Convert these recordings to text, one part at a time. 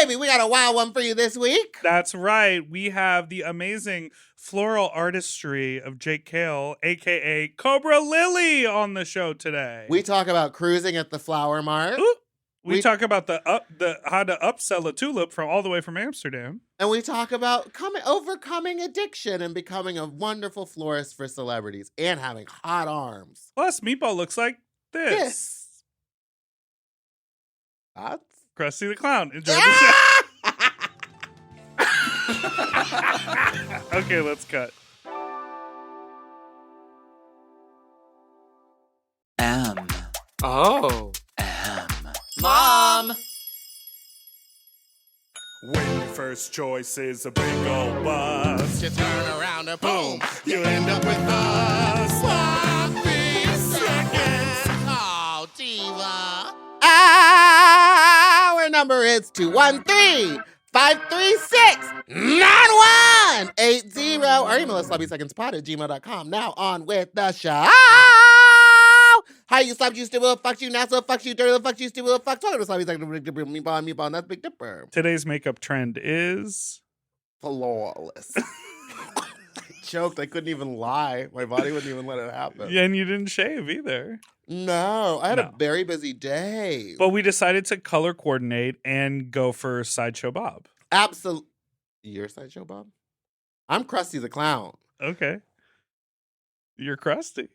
baby, we got a wild one for you this week. That's right. We have the amazing floral artistry of Jake Kale, a.k.a. Cobra Lily, on the show today. We talk about cruising at the flower mart. Ooh. We talk about the how to upsell a tulip from all the way from Amsterdam. And we talk about overcoming addiction and becoming a wonderful florist for celebrities and having hot arms. Plus, Meatball looks like this. That's Krusty the Clown. Enjoy the show. Okay, let's cut. Mom! When your first choice is a big old bus, You turn around and boom, you end up with us. sloppy seconds. Oh, diva. Our number is 213-536-9180. Or email us sloppysecondspot@gmail.com. Now on with the show. Hi, you sloppy, you stupid, fuck you, not so fuck you, dirty, fuck you, stupid, fuck. Talking to sloppy second, meatball, and that's Big Dipper. Today's makeup trend is Flawless. I choked. I couldn't even lie. My body wouldn't even let it happen. Yeah, and you didn't shave either. No, I had a very busy day. But we decided to color coordinate and go for Sideshow Bob. Absolutely. You're Sideshow Bob? I'm Krusty the Clown. Okay. You're Krusty.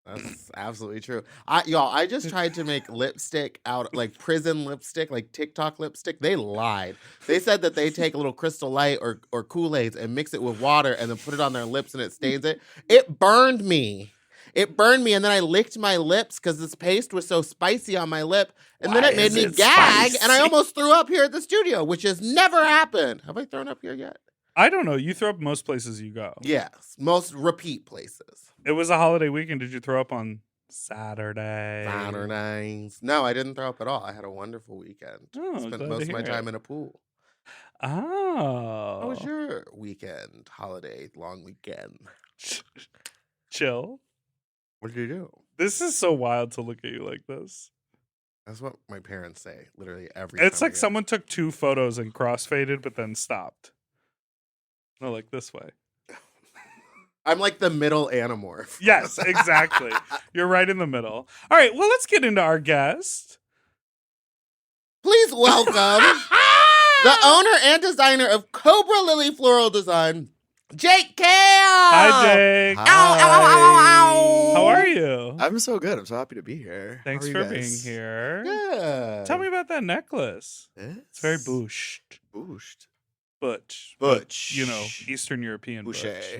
That's absolutely true. I just tried to make lipstick out, like prison lipstick, like TikTok lipstick. They lied. They said that they take a little Crystal Light or Kool-Aid and mix it with water and then put it on their lips and it stains it. It burned me. And then I licked my lips because this paste was so spicy on my lip. And then it made me gag, and I almost threw up here at the studio, which has never happened. Have I thrown up here yet? I don't know. You throw up most places you go. Yes, most repeat places. It was a holiday weekend. Did you throw up on Saturday? Saturdays. No, I didn't throw up at all. I had a wonderful weekend. Oh, Spent glad most to of my hear time it. in a pool. Oh. How was your weekend, holiday, long weekend? Chill. What did you do? This is so wild to look at you like this. That's what my parents say literally every It's time like someone took 2 photos and crossfaded, but then stopped. No, like this way. I'm like the middle anamorph. Yes, exactly. You're right in the middle. All right, well, let's get into our guest. Please welcome the owner and designer of Cobra Lily Floral Design, Jake Kale. Hi, Jake. Ow, ow, ow, ow, ow. How are you? I'm so good. I'm so happy to be here. Thanks How are for you being guys? here. Yeah. Tell me about that necklace. It's very bouche. butch. Butch. You know, Eastern European butch. Boucher.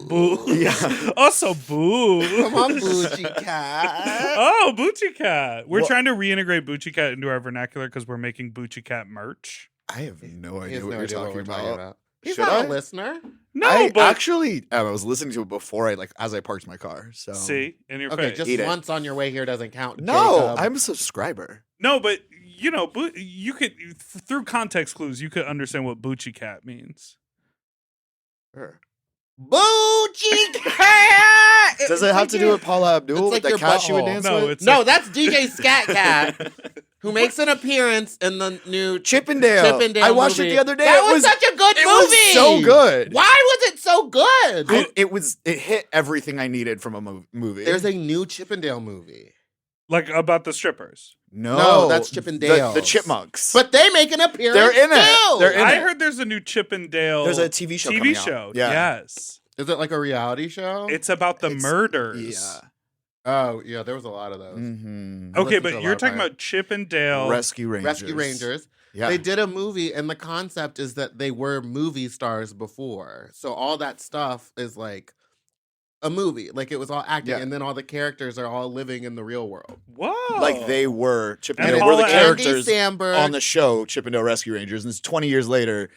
Boo. Yeah. Also boo. Come on, Bougie Cat. Oh, Boochie Cat. We're Well- trying to reintegrate Boochie Cat into our vernacular because we're making Boochie Cat merch. I have no He idea has what no you're idea what talking we're talking about. about. He's Should not I? a listener. No, I but actually, I was listening to it before as I parked my car. So see, in your Okay, face. just Eat it. once on your way here doesn't count. no, Jacob. I'm a subscriber. No, but you know, you could through context clues, you could understand what Boochie Cat means. Sure. Bougie Cat. Does it have to do with Paula Abdul, it's like the your cat she would butthole. dance No, with? it's No, like- that's DJ Scat Cat, who makes an appearance in the new Chippendale. I watched movie. it the other day. That It was such a good it movie. was so good. Why was it so good? It hit everything I needed from a movie. There's a new Chippendale movie. Like about the strippers. no, that's Chippendales. The Chipmunks. But they make an appearance They're in it. too. They're in I it. heard there's a new Chippendale. There's a TV show. TV coming out. show. Yeah. Yes. Is it like a reality show? It's about the It's- murders. Yeah. Oh, yeah, there was a lot of those. Mm-hmm. I Okay, listened to but a you're lot of talking Fire. about Chippendale. Rescue Rangers. Rescue Rangers. Yeah. They did a movie, and the concept is that they were movie stars before. So all that stuff is like a movie. Like it was all acting, Yeah. and then all the characters are all living in the real world. Whoa. Like they were And Chippendale Paula were the Abdul- characters Andy Samberg. on the show Chippendale Rescue Rangers, and it's 20 years later,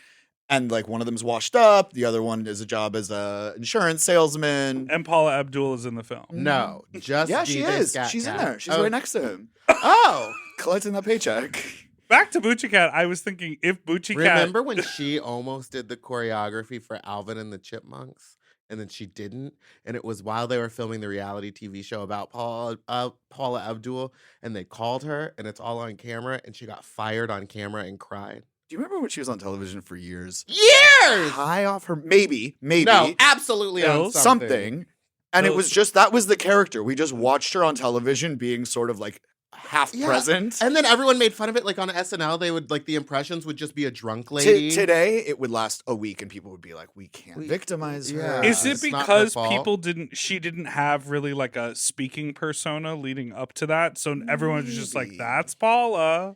and like one of them's washed up, the other one is a job as a insurance salesman. And Paula Abdul is in the film. No, just Yeah, she DJ is. Scat She's in Cat. there. She's Oh. right next to him, Oh, collecting that paycheck. Back to Boochie Cat. I was thinking if Boochie Cat. remember when she almost did the choreography for Alvin and the Chipmunks? And then she didn't. And it was while they were filming the reality TV show about Paula Abdul. And they called her, and it's all on camera. And she got fired on camera and cried. Do you remember when she was on television for years? Years. High off her, maybe, No, absolutely on Pills? something. And it Pills. was just, that was the character. We just watched her on television being sort of like half Yeah. present. And then everyone made fun of it. Like on SNL, they would like the impressions would just be a drunk lady. Today, it would last a week and people would be like, we can't We- victimize her. yeah. Is it It's not her because fault. she didn't have really like a speaking persona leading up to that? So everyone was just like, Maybe. that's Paula.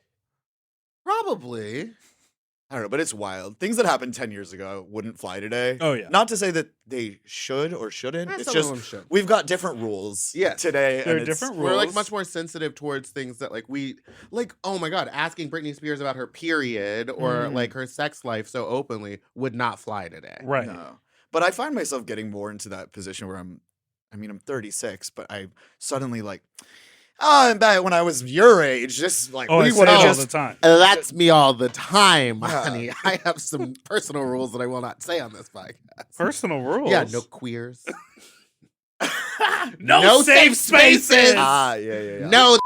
Probably. I don't know, but it's wild. Things that happened 10 years ago wouldn't fly today. Oh, yeah. Not to say that they should or shouldn't. Eh, It's some of just them should. we've got different rules Yes. today. There are and it's- different We're like rules. much more sensitive towards things that like we like. Oh my god, asking Britney Spears about her period or like her sex life so openly would not fly today. Right. No. But I find myself getting more into that position where I'm 36, but I suddenly like, I'm back when I was your age. Just like, Oh, I we say would it have all just the time. That's me all the time, Yeah. honey. I have some personal rules that I will not say on this podcast. Personal rules. Yeah, no queers. No safe spaces. yeah. No.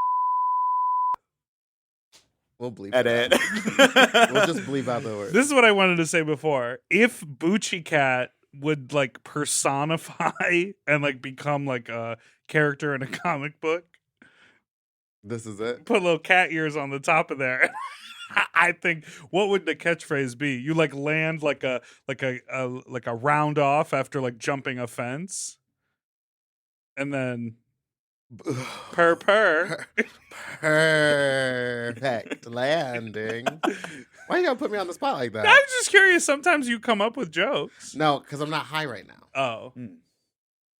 We'll bleep it Edit. out. We'll just bleep out the word. This is what I wanted to say before. If Bucci Cat would like personify and like become like a character in a comic book, This is it. put little cat ears on the top of there. I think what would the catchphrase be? You like land like a round off after like jumping a fence, and then purr. Perfect landing. Why you gotta put me on the spot like that? I'm just curious. Sometimes you come up with jokes. No, because I'm not high right now. Oh, Mm.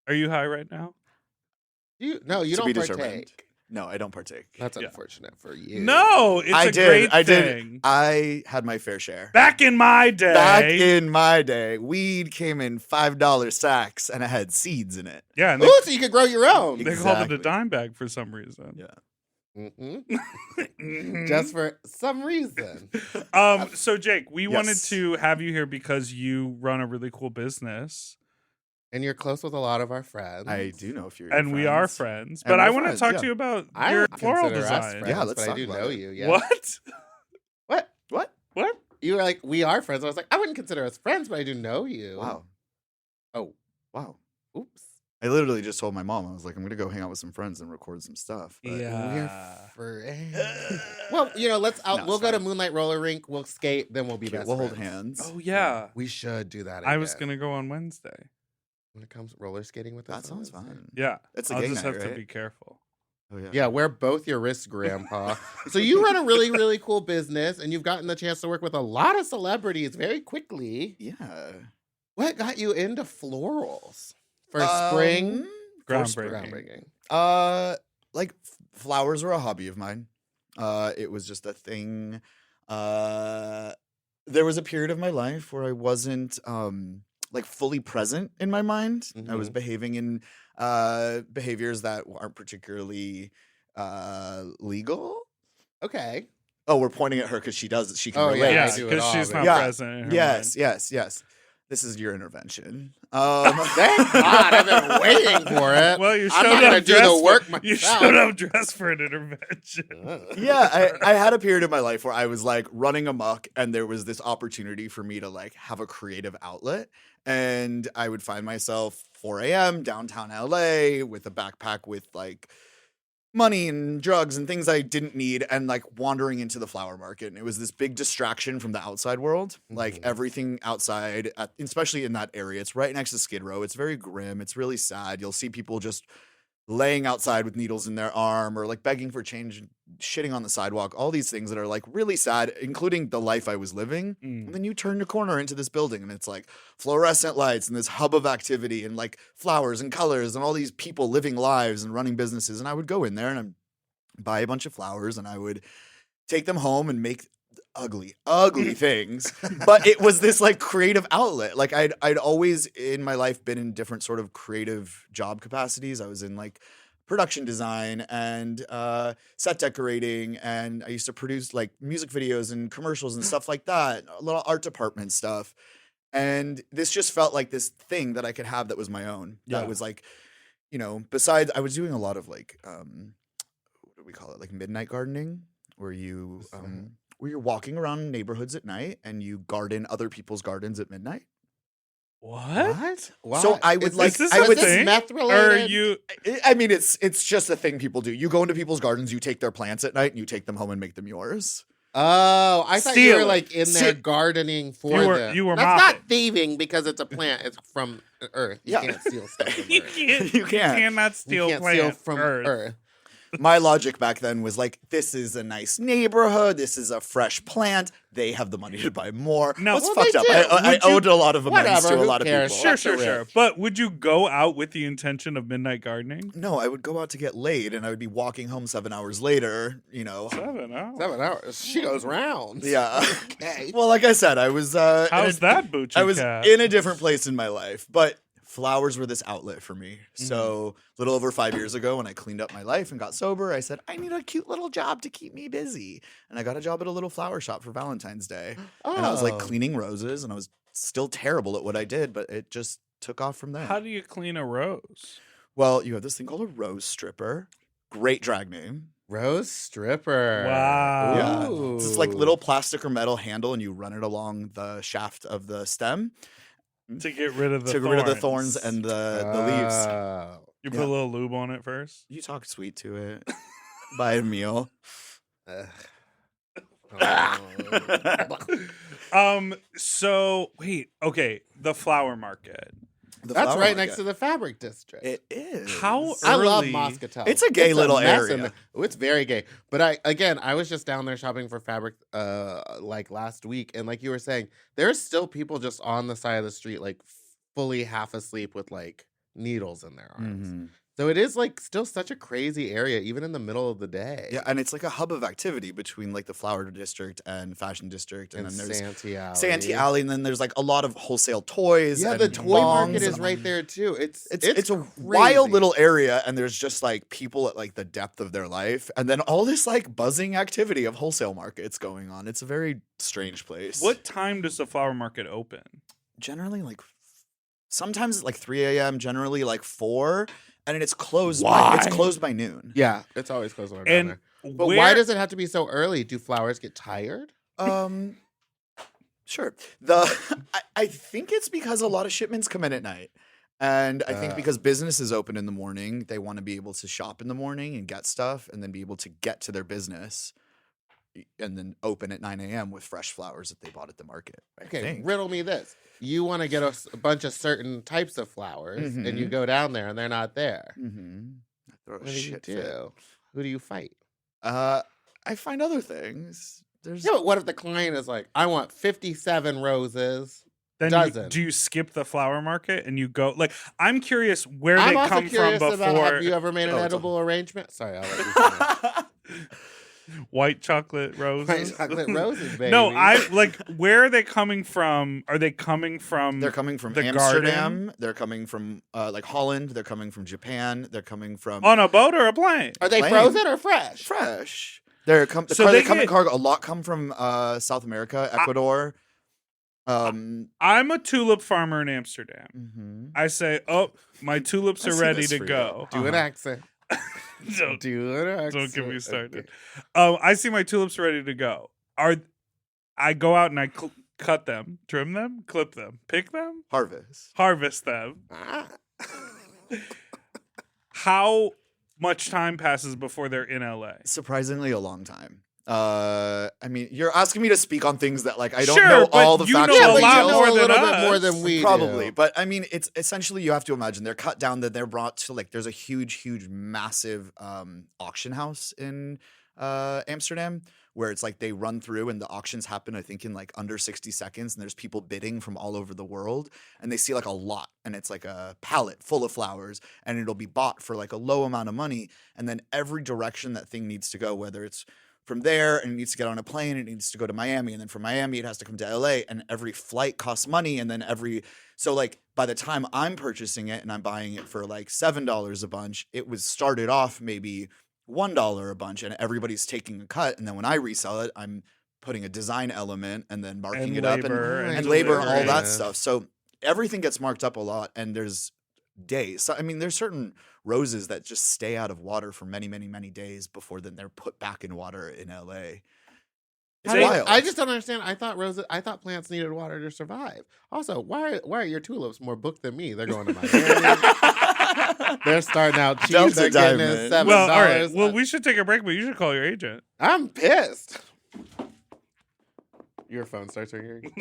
are you high right now? You To don't be partake. determined. No, I don't partake. That's Yeah. unfortunate for you. No, it's a great thing. I had my fair share. Back in my day, Back in my day, weed came in $5 sacks and it had seeds in it. yeah, and Ooh, so you could grow your own. they called it a Exactly. dime bag for some reason. Yeah. Mm-mm. Mhm. Just for some reason. So Jake, we wanted Yes. to have you here because you run a really cool business, And you're close with a lot of our friends. I do know if you're and we are friends. But And I we're want to friends, talk yeah. to you about I your don't floral consider us design. friends, Yeah, let's but I talk do about know it. you. Yeah. What? What? What? You were like, we are friends. I was like, I wouldn't consider us friends, but I do know you. Wow. Oh, Wow. oops. I literally just told my mom, I was like, I'm going to go hang out with some friends and record some stuff. But Yeah. We're friends. Well, let's out. No, We'll it's go to fine. Moonlight Roller Rink. We'll skate. Then we'll be Okay, best we'll hold friends. hands. Oh yeah. We should do that. I was again. gonna go on Wednesday. When it comes roller skating with us. That on sounds Wednesday. fun. Yeah. It's a I'll gay just night, have to right? be careful. Oh, yeah. Yeah, wear both your wrists, Grandpa. So you run a really, really cool business, and you've gotten the chance to work with a lot of celebrities very quickly. Yeah. What got you into florals for spring? For Groundbreaking. Like flowers are a hobby of mine. It was just a thing. There was a period of my life where I wasn't like fully present in my mind. I was behaving in behaviors that aren't particularly legal. Okay. Oh, we're pointing at her because she does. She can Oh, relate. Yeah, Yeah, I do it because all, she's man. not Yeah. present. In her Yes, mind. yes. This is your intervention. Thank God, I've been waiting for it. Well, you I'm showed not gonna up do the dressed work for, You myself. showed up dressed for an intervention. Yeah, I had a period of my life where I was like running amok and there was this opportunity for me to like have a creative outlet. And I would find myself 4 a.m. downtown LA with a backpack with like money and drugs and things I didn't need and like wandering into the flower market. And it was this big distraction from the outside world. Like Mhm. everything outside, especially in that area, it's right next to Skid Row. It's very grim. It's really sad. You'll see people just laying outside with needles in their arm or like begging for change, shitting on the sidewalk, all these things that are like really sad, including the life I was living. And then you turn the corner into this building and it's like fluorescent lights and this hub of activity and like flowers and colors and all these people living lives and running businesses. And I would go in there and I'd buy a bunch of flowers and I would take them home and make ugly things. But it was this like creative outlet. Like I'd always in my life been in different sort of creative job capacities. I was in like production design and set decorating, and I used to produce like music videos and commercials and stuff like that, a little art department stuff. And this just felt like this thing that I could have that was my own. Yeah. That was like, besides I was doing a lot of like what do we call it? Like midnight gardening, where you where you're walking around neighborhoods at night and you garden other people's gardens at midnight. What? So I would like. Is this I a would. thing? meth Or related? you? I mean, it's just a thing people do. You go into people's gardens, you take their plants at night, and you take them home and make them yours. Oh, I thought you Steal were it. like in there gardening for them. You were That's not mopping. thieving because it's a plant. It's from Earth. You Yeah. can't steal stuff from You Earth. can't. You can't. cannot You steal can't plant steal from Earth. Earth. My logic back then was like, this is a nice neighborhood. This is a fresh plant. They have the money to buy more. No. That's Well, fucked they up. do. I Would you- owed a lot of amends Whatever, to a who lot of cares? people. Sure, Fuck the sure, sure. rich. But would you go out with the intention of midnight gardening? No, I would go out to get laid, and I would be walking home 7 hours later. 7 hours. 7 hours. She goes rounds. Yeah. Okay. Well, like I said, I was. How's that, Boochie I was Cat? in a different place in my life, but flowers were this outlet for me. Mm-hmm. So, a little over 5 years ago, when I cleaned up my life and got sober, I said, I need a cute little job to keep me busy. And I got a job at a little flower shop for Valentine's Day. And I was like Oh. cleaning roses, and I was still terrible at what I did, but it just took off from there. How do you clean a rose? Well, you have this thing called a rose stripper. Great drag name. Rose stripper. Wow. Yeah. Ooh. It's this like little plastic or metal handle, and you run it along the shaft of the stem To get rid of the to get thorns. rid of the thorns and the leaves. Oh. You put Yeah. a little lube on it first? You talk sweet to it. Buy a meal. Ugh. So wait, okay, the flower market. The That's flower right market. next to the fabric district. It is. How I love early- Moscatel. It's a gay little mess in area. there. Oh, it's very gay. But I was just down there shopping for fabric like last week, and like you were saying, there's still people just on the side of the street, like fully half asleep with like needles in their arms. Mhm. So it is like still such a crazy area, even in the middle of the day. Yeah, and it's like a hub of activity between like the flower district and fashion district, and And then there's Santee Alley. Santee Alley, and then there's like a lot of wholesale toys. Yeah, and the toy market bongs is and- right there too. It's It's a wild crazy. little area, and there's just like people at like the depth of their life, and then all this like buzzing activity of wholesale markets going on. It's a very strange place. What time does the flower market open? Generally like sometimes it's like 3 a.m. Generally like 4, and it's closed. Why? It's closed by noon. Yeah, it's always closed when I'm down And there. But where, why does it have to be so early? Do flowers get tired? Sure. I think it's because a lot of shipments come in at night. And I think because business is open in the morning, they want to be able to shop in the morning and get stuff and then be able to get to their business and then open at 9 a.m. with fresh flowers that they bought at the market. I Okay, think. riddle me this. You want to get a bunch of certain types of flowers, and you Mhm. go down there, and they're not there. Mm-hmm. I throw a What do you shit do? fit. Who do you fight? I find other things. There's Yeah, but what if the client is like, I want 57 roses? then doesn't. do you skip the flower market and you go like I'm curious where I'm they also come from curious before about, have you ever made an Oh, it's a- edible arrangement? Sorry, I'll let you finish. white chocolate roses. White chocolate roses, baby. No, I like where are they coming from? Are they coming from They're coming from the Amsterdam. garden? They're coming from like Holland. They're coming from Japan. They're coming from on a boat or a plane? Are they Plain. frozen or fresh? fresh. They're So they they come in get- cargo. A lot come from South America, Ecuador. I'm a tulip farmer in Amsterdam. Mhm. I say, oh, my tulips I are see ready this to for you. go. Do an accent. Don't, Do an accent. don't get me started. Okay. I see my tulips ready to go. I go out and I cut them, trim them, clip them, pick them, Harvest. harvest them. Ah. How much time passes before they're in LA? Surprisingly, a long time. I mean, you're asking me to speak on things that like I don't Sure, know but all the you facts. know Yeah, a but lot you know more a than little bit us. more than we Probably, do. but I mean, it's essentially you have to imagine they're cut down, that they're brought to like there's a huge, massive auction house in Amsterdam where it's like they run through and the auctions happen, I think, in like under 60 seconds, and there's people bidding from all over the world, and they see like a lot, and it's like a pallet full of flowers, and it'll be bought for like a low amount of money, and then every direction that thing needs to go, whether it's from there and it needs to get on a plane, it needs to go to Miami, and then from Miami it has to come to LA, and every flight costs money, and then so like by the time I'm purchasing it and I'm buying it for like $7 a bunch, it was started off maybe $1 a bunch, and everybody's taking a cut, and then when I resell it, I'm putting a design element and then marking And it up labor and and labor and all delivery. that stuff. So everything gets marked up a lot, and there's days. So I mean, there's certain roses that just stay out of water for many days before then they're put back in water in LA. He's See? wild. I just don't understand. I thought plants needed water to survive. Also, why are your tulips more booked than me? They're going to Miami. They're starting out cheap. Delta They're getting Diamond. $7. Well, all right. Well, we should take a break, but you should call your agent. I'm pissed. Your phone starts ringing.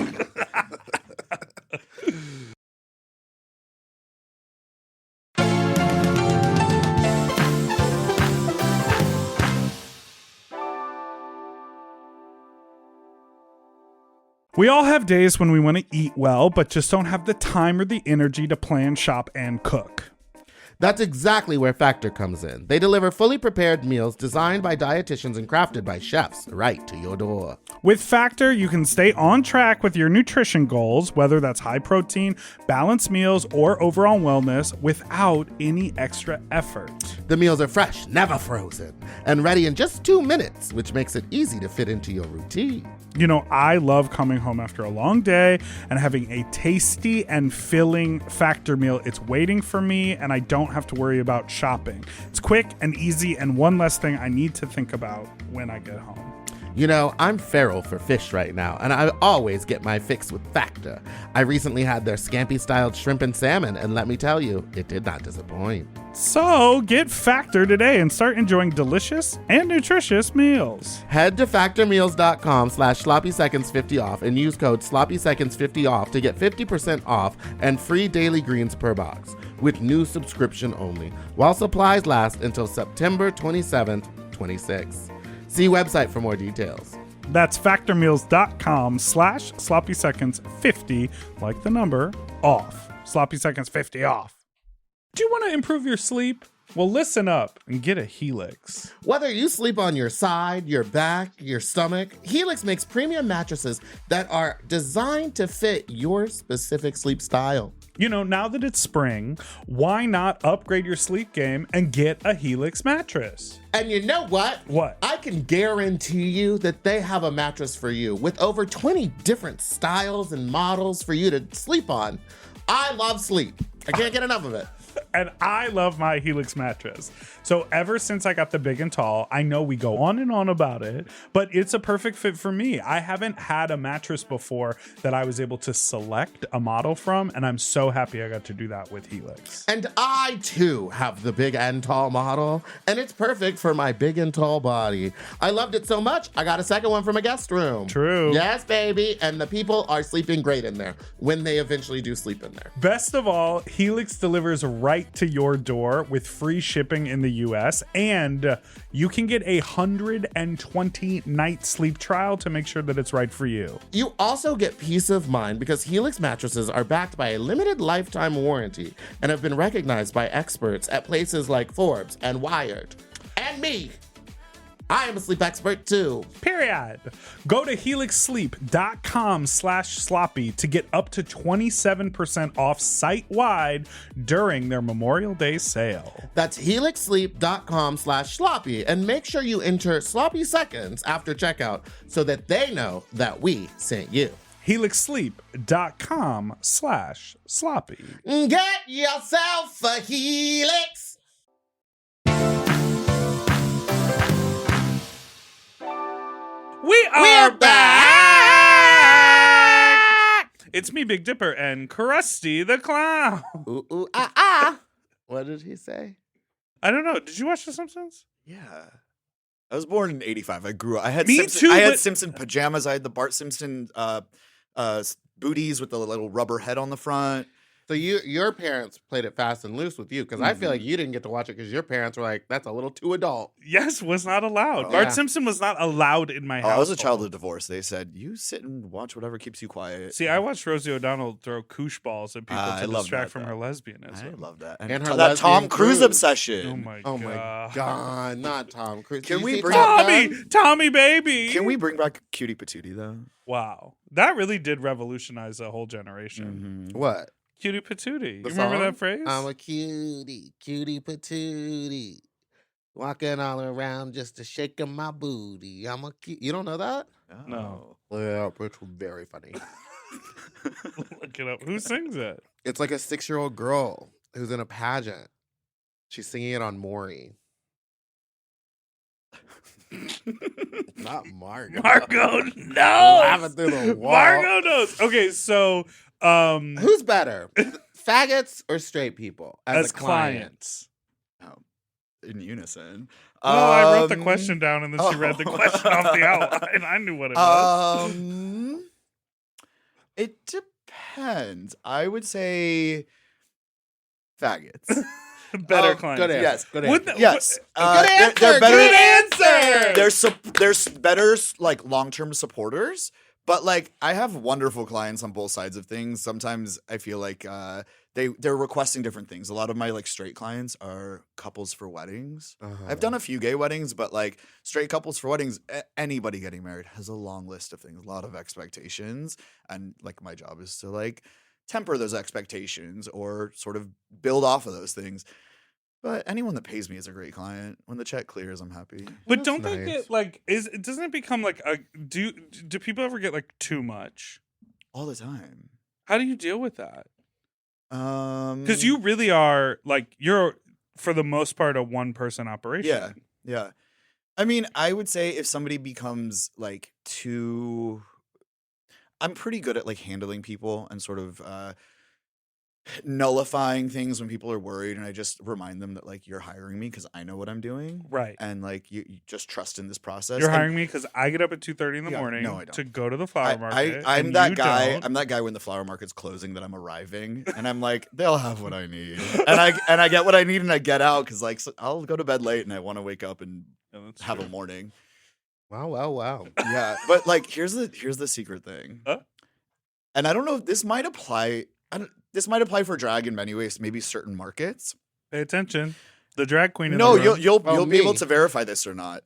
We all have days when we want to eat well, but just don't have the time or the energy to plan, shop, and cook. That's exactly where Factor comes in. They deliver fully prepared meals designed by dietitians and crafted by chefs right to your door. With Factor, you can stay on track with your nutrition goals, whether that's high protein, balanced meals, or overall wellness, without any extra effort. The meals are fresh, never frozen, and ready in just 2 minutes, which makes it easy to fit into your routine. You know, I love coming home after a long day and having a tasty and filling Factor meal. It's waiting for me, and I don't have to worry about shopping. It's quick and easy, and one less thing I need to think about when I get home. You know, I'm feral for fish right now, and I always get my fix with Factor. I recently had their scampi-styled shrimp and salmon, and let me tell you, it did not disappoint. So get Factor today and start enjoying delicious and nutritious meals. Head to factormeals.com/sloppyseconds50 off and use code sloppyseconds50 off to get 50% off and free daily greens per box with new subscription only, while supplies last until September 27th, 26. See website for more details. That's factormeals.com/sloppyseconds50, like the number, off. Sloppy Seconds 50 off. Do you want to improve your sleep? Well, listen up and get a Helix. Whether you sleep on your side, your back, your stomach, Helix makes premium mattresses that are designed to fit your specific sleep style. You know, now that it's spring, why not upgrade your sleep game and get a Helix mattress? And you know what? What? I can guarantee you that they have a mattress for you with over 20 different styles and models for you to sleep on. I love sleep. I can't get enough of it. And I love my Helix mattress. So ever since I got the big and tall, I know we go on and on about it, but it's a perfect fit for me. I haven't had a mattress before that I was able to select a model from, and I'm so happy I got to do that with Helix. And I too have the big and tall model, and it's perfect for my big and tall body. I loved it so much, I got a second one from a guest room. True. Yes, baby. And the people are sleeping great in there when they eventually do sleep in there. Best of all, Helix delivers right to your door with free shipping in the US, and you can get a 120-night sleep trial to make sure that it's right for you. You also get peace of mind because Helix mattresses are backed by a limited lifetime warranty and have been recognized by experts at places like Forbes and Wired. And me. I am a sleep expert too. Period. Go to helixsleep.com/sloppy to get up to 27% off site-wide during their Memorial Day sale. That's helixsleep.com/sloppy, and make sure you enter sloppy seconds after checkout so that they know that we sent you. helixsleep.com/sloppy. Get yourself a Helix. We are back! It's me, Big Dipper, and Krusty the Clown. Ooh, ooh, ah, ah. What did he say? I don't know. Did you watch The Simpsons? Yeah. I was born in '85. I grew up. I had Me Simpson, too, I had but- Simpson pajamas. I had the Bart Simpson booties with the little rubber head on the front. So your parents played it fast and loose with you, because I feel like you didn't get to watch it because your parents were like, that's a little too adult. Yes, was not allowed. Oh, Bart yeah. Simpson was not allowed in my Oh, house. I was a child of divorce. They said, you sit and watch whatever keeps you quiet. See, I watched Rosie O'Donnell throw koosh balls at people I to love distract that, from though. her lesbianism. I love that. And her that Tom lesbian Cruise cruise. obsession. Oh my Oh god. my God, not Tom Cruise. Can Did you we see bring- Top Tommy! Gun? Tommy baby! Can we bring back Cutie Patootie, though? Wow. That really did revolutionize a whole generation. What? Cutie patootie. The You remember song? that phrase? I'm a cutie, cutie patootie. Walking all around just to shake my booty. I'm a cute. You don't know that? No. Yeah, it's very funny. Look it up. Who sings it? It's like a 6-year-old girl who's in a pageant. She's singing it on Maury. Not Margot. Margot knows. Laughing through the wall. Margot knows. Okay, so Who's better, faggots or straight people as a client? clients. Oh, in unison. Well, I wrote the question down and then she read the question off the outline. I knew what it was. It depends. I would say faggots. Better clients. Good answer. Yes. Good Would answer. the- Yes. Good answer. They're better. Good answer. There's better like long-term supporters, but like I have wonderful clients on both sides of things. Sometimes I feel like they're requesting different things. A lot of my like straight clients are couples for weddings. I've done a few gay weddings, but like straight couples for weddings, anybody getting married has a long list of things, a lot of expectations, and like my job is to like temper those expectations or sort of build off of those things. But anyone that pays me is a great client. When the check clears, I'm happy. But That's don't they nice. get like doesn't it become like a do people ever get like too much? All the time. How do you deal with that? Because Because you really are like you're for the most part a one person operation. Yeah. I mean, I would say if somebody becomes like too, I'm pretty good at like handling people and sort of nullifying things when people are worried, and I just remind them that like you're hiring me because I know what I'm doing, Right. and like you just trust in this process. You're And hiring me because I get up at 2:30 in the Yeah, morning no, I don't. to go to the flower market. I'm and that you guy. don't. I'm that guy when the flower market's closing that I'm arriving, and I'm like, they'll have what I need, and I get what I need, and I get out because like I'll go to bed late, and I want to wake up and Yeah, that's have true. a morning. Wow. Yeah, but like here's the secret thing, Huh? and I don't know if this might apply. This might apply for drag in many ways, maybe certain markets. Pay attention. The drag queen. In No, the room. you'll Oh, be able me. to verify this or not.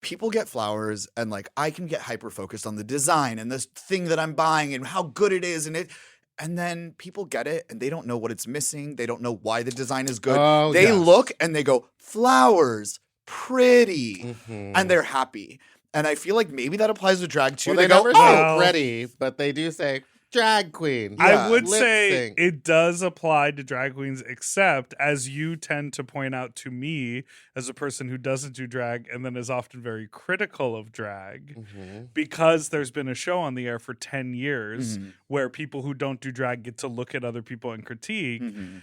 People get flowers, and like I can get hyper focused on the design and this thing that I'm buying and how good it is, and then people get it and they don't know what it's missing. They don't know why the design is good. Oh, They yes. look and they go, flowers, pretty, Mhm. and they're happy. And I feel like maybe that applies to drag too. Well, they go, never oh, say Well- pretty, but they do say drag queen. Yeah. I would Lip say sync. it does apply to drag queens, except as you tend to point out to me as a person who doesn't do drag and then is often very critical of drag, Mhm. because there's been a show on the air for 10 years Mhm, where people who don't do drag get to look at other people and critique. mhm.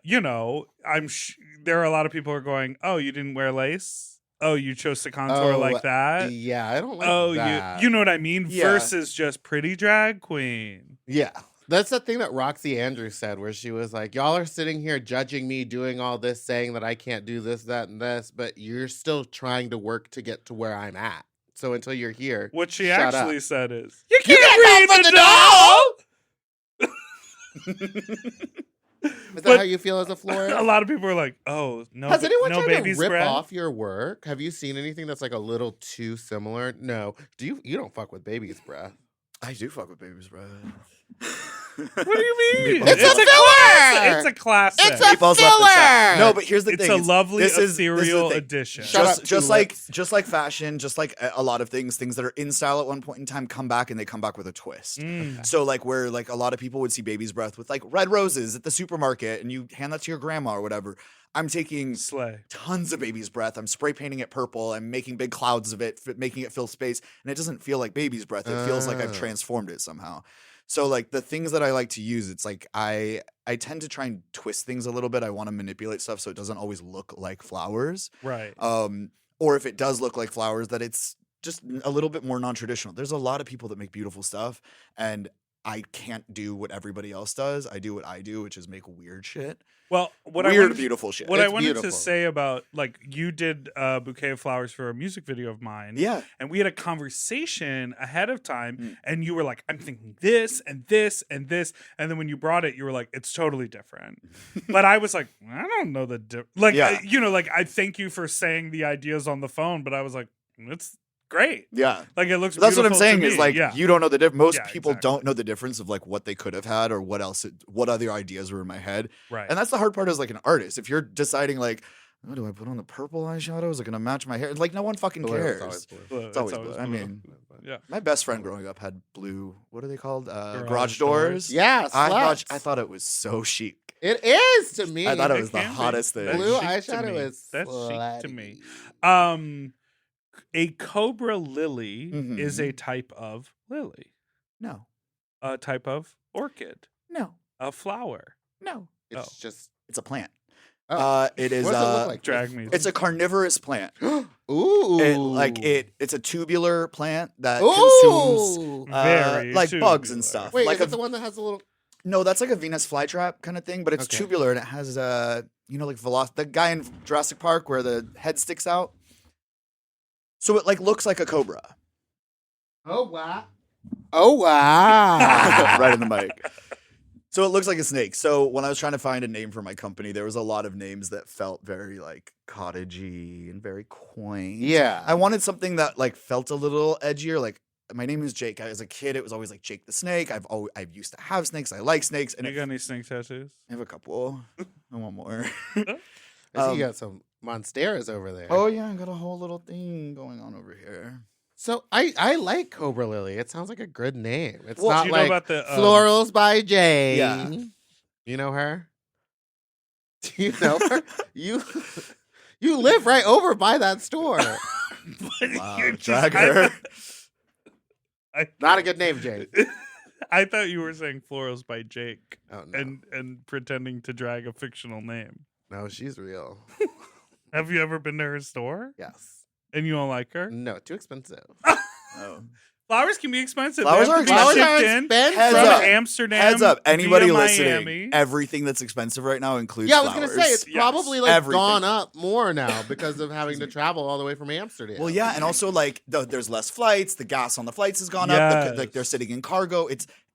You know, there are a lot of people who are going, "Oh, you didn't wear lace? Oh, you chose to contour Oh, like that? Yeah, I don't like Oh, that. you know what I mean?" Yeah. Versus just pretty drag queen. Yeah. That's the thing that Roxy Andrews said, where she was like, y'all are sitting here judging me doing all this, saying that I can't do this, that, and this, but you're still trying to work to get to where I'm at. So until you're here, What she shut actually up. said is, "You You can't read the doll." Is that But- how you feel as a A florist? lot of people are like, "Oh, no, Has anyone no tried baby's to rip breath." off your work? Have you seen anything that's like a little too similar? No. You don't fuck with baby's breath. I do fuck with baby's breath. What do you mean? Meatballs It's a left- filler! It's a classic. It's a Meatballs left the chat. filler! No, but here's the It's thing. a lovely this is the ethereal thing. addition. Shut up, Just Tulips. like fashion, just like a lot of things that are in style at one point in time come back, and they come back with a twist. Mm. So like where like a lot of people would see baby's breath with like red roses at the supermarket, and you hand that to your grandma or whatever. I'm taking Slay. tons of baby's breath. I'm spray painting it purple. I'm making big clouds of it, making it fill space, and it doesn't feel like baby's breath. It feels like I've Oh. transformed it somehow. So like the things that I like to use, it's like I tend to try and twist things a little bit. I want to manipulate stuff so it doesn't always look like flowers. Right. Or if it does look like flowers, that it's just a little bit more non-traditional. There's a lot of people that make beautiful stuff, and I can't do what everybody else does. I do what I do, which is make weird shit. Well, what Weird, I wanted, beautiful shit. what I It's wanted beautiful. to say about like you did a bouquet of flowers for a music video of mine. Yeah. And we had a conversation ahead of time, Mm. and you were like, "I'm thinking this and this and this," and then when you brought it, you were like, "It's totally different." But I was like, "I don't know the like, Yeah. like I thank you for saying the ideas on the phone," but I was like, "It's great. Yeah. Like it looks." That's what I'm beautiful to saying me. is like yeah. you don't know the difference. Most Yeah, people exactly. don't know the difference of like what they could have had or what other ideas were in my head. right. And that's the hard part as like an artist. If you're deciding like, oh, do I put on the purple eyeshadow? Is it going to match my hair? Like no one fucking Blue, it's cares. always blue. Blue. It's always blue. I blue. mean, yeah. my best friend growing up had blue, what are they called? Garage Garage doors. doors. Yeah, I sluts. thought it was so chic. It is to me. I thought it was It the can be. hottest thing. That's Blue chic to eyeshadow me. is That's chic to me. slutty. A cobra lily is a Mhm. type of lily, No. a type of orchid, No. a flower. No. It's just. It's a plant. Oh. It is What does it look like? Drag me. It's a carnivorous plant. Ooh. It's a tubular plant that consumes Ooh. Very like bugs and tubular. stuff. Wait, like is it the one that has a little? No, that's like a Venus flytrap kind of thing, but it's Okay. tubular and it has like the guy in Jurassic Park where the head sticks out. So it like looks like a cobra. Oh wow. Oh wow. Right in the mic. So it looks like a snake. So when I was trying to find a name for my company, there was a lot of names that felt very like cottagey and very quaint. Yeah. I wanted something that like felt a little edgier. Like my name is Jake. As a kid, it was always like Jake the Snake. I used to have snakes. I like snakes. And You got any snake tattoos? I have a couple. I want more. I see you got some monsteras over there. Oh yeah, I got a whole little thing going on over here. So I like Cobra Lily. It sounds like a good name. It's Well, not Do you know like about the Florals by Jane. Yeah. You know her? Do you know her? you live right over by that store. Wow, You're just- drag her. Not a good name, Jane. I thought you were saying Florals by Jake Oh no. and pretending to drag a fictional name. No, she's real. Have you ever been to her store Yes. and you don't like her? No, too expensive. Oh. Flowers can be expensive. Flowers They are have to be expensive. Flowers are shipped in expensive. Heads from up. Amsterdam. Heads up, anybody via listening, Miami. everything that's expensive right now includes Yeah, I was flowers. gonna say it's Yes. probably like Everything. gone up more now because of having to travel all the way from Amsterdam. Well, yeah, and also like there's less flights. The gas on the flights has gone up. Yes. Like they're sitting in cargo.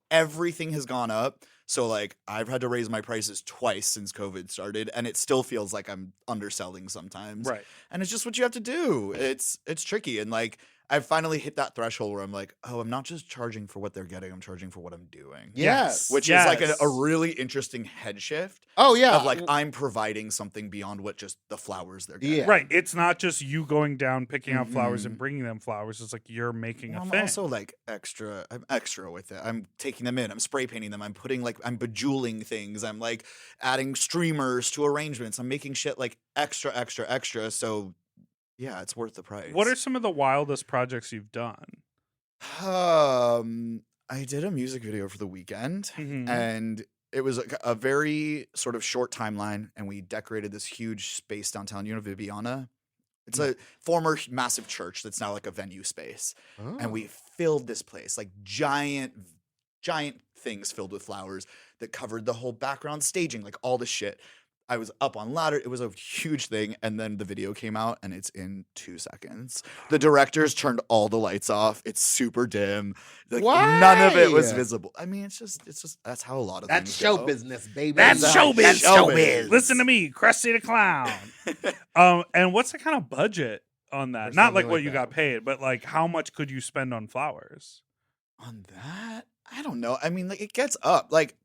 Everything has gone up. So like I've had to raise my prices twice since COVID started, and it still feels like I'm underselling sometimes. Right. And it's just what you have to do. It's tricky, and like I've finally hit that threshold where I'm like, oh, I'm not just charging for what they're getting. I'm charging for what I'm doing. yes. Which is like Yes. a really interesting head shift Oh yeah. of like I'm providing something beyond what just the flowers they're getting. Yeah. Right. It's not just you going down, picking out flowers and Mhm. bringing them flowers. It's like you're making Well, a I'm thing. also like I'm extra with it. I'm taking them in. I'm spray painting them. I'm bejeweling things. I'm like adding streamers to arrangements. I'm making shit like extra. So yeah, it's worth the price. What are some of the wildest projects you've done? I did a music video for the weekend, Mhm. and it was a very sort of short timeline, and we decorated this huge space downtown. You know, Viviana? It's a former massive church that's now like a venue space. Oh. And we filled this place like giant things filled with flowers that covered the whole background staging, like all the shit. I was up on ladder. It was a huge thing. And then the video came out and it's in 2 seconds. The directors turned all the lights off. It's super dim. Like none of it was Why? visible. I mean, it's just that's how a lot of That's things show go. business, baby. That's showbiz. That's showbiz. Listen to me, Krusty the Clown. And what's the kind of budget on that? For Not something like what like you that. got paid, but like how much could you spend on flowers? On that, I don't know. I mean, like it gets up. Like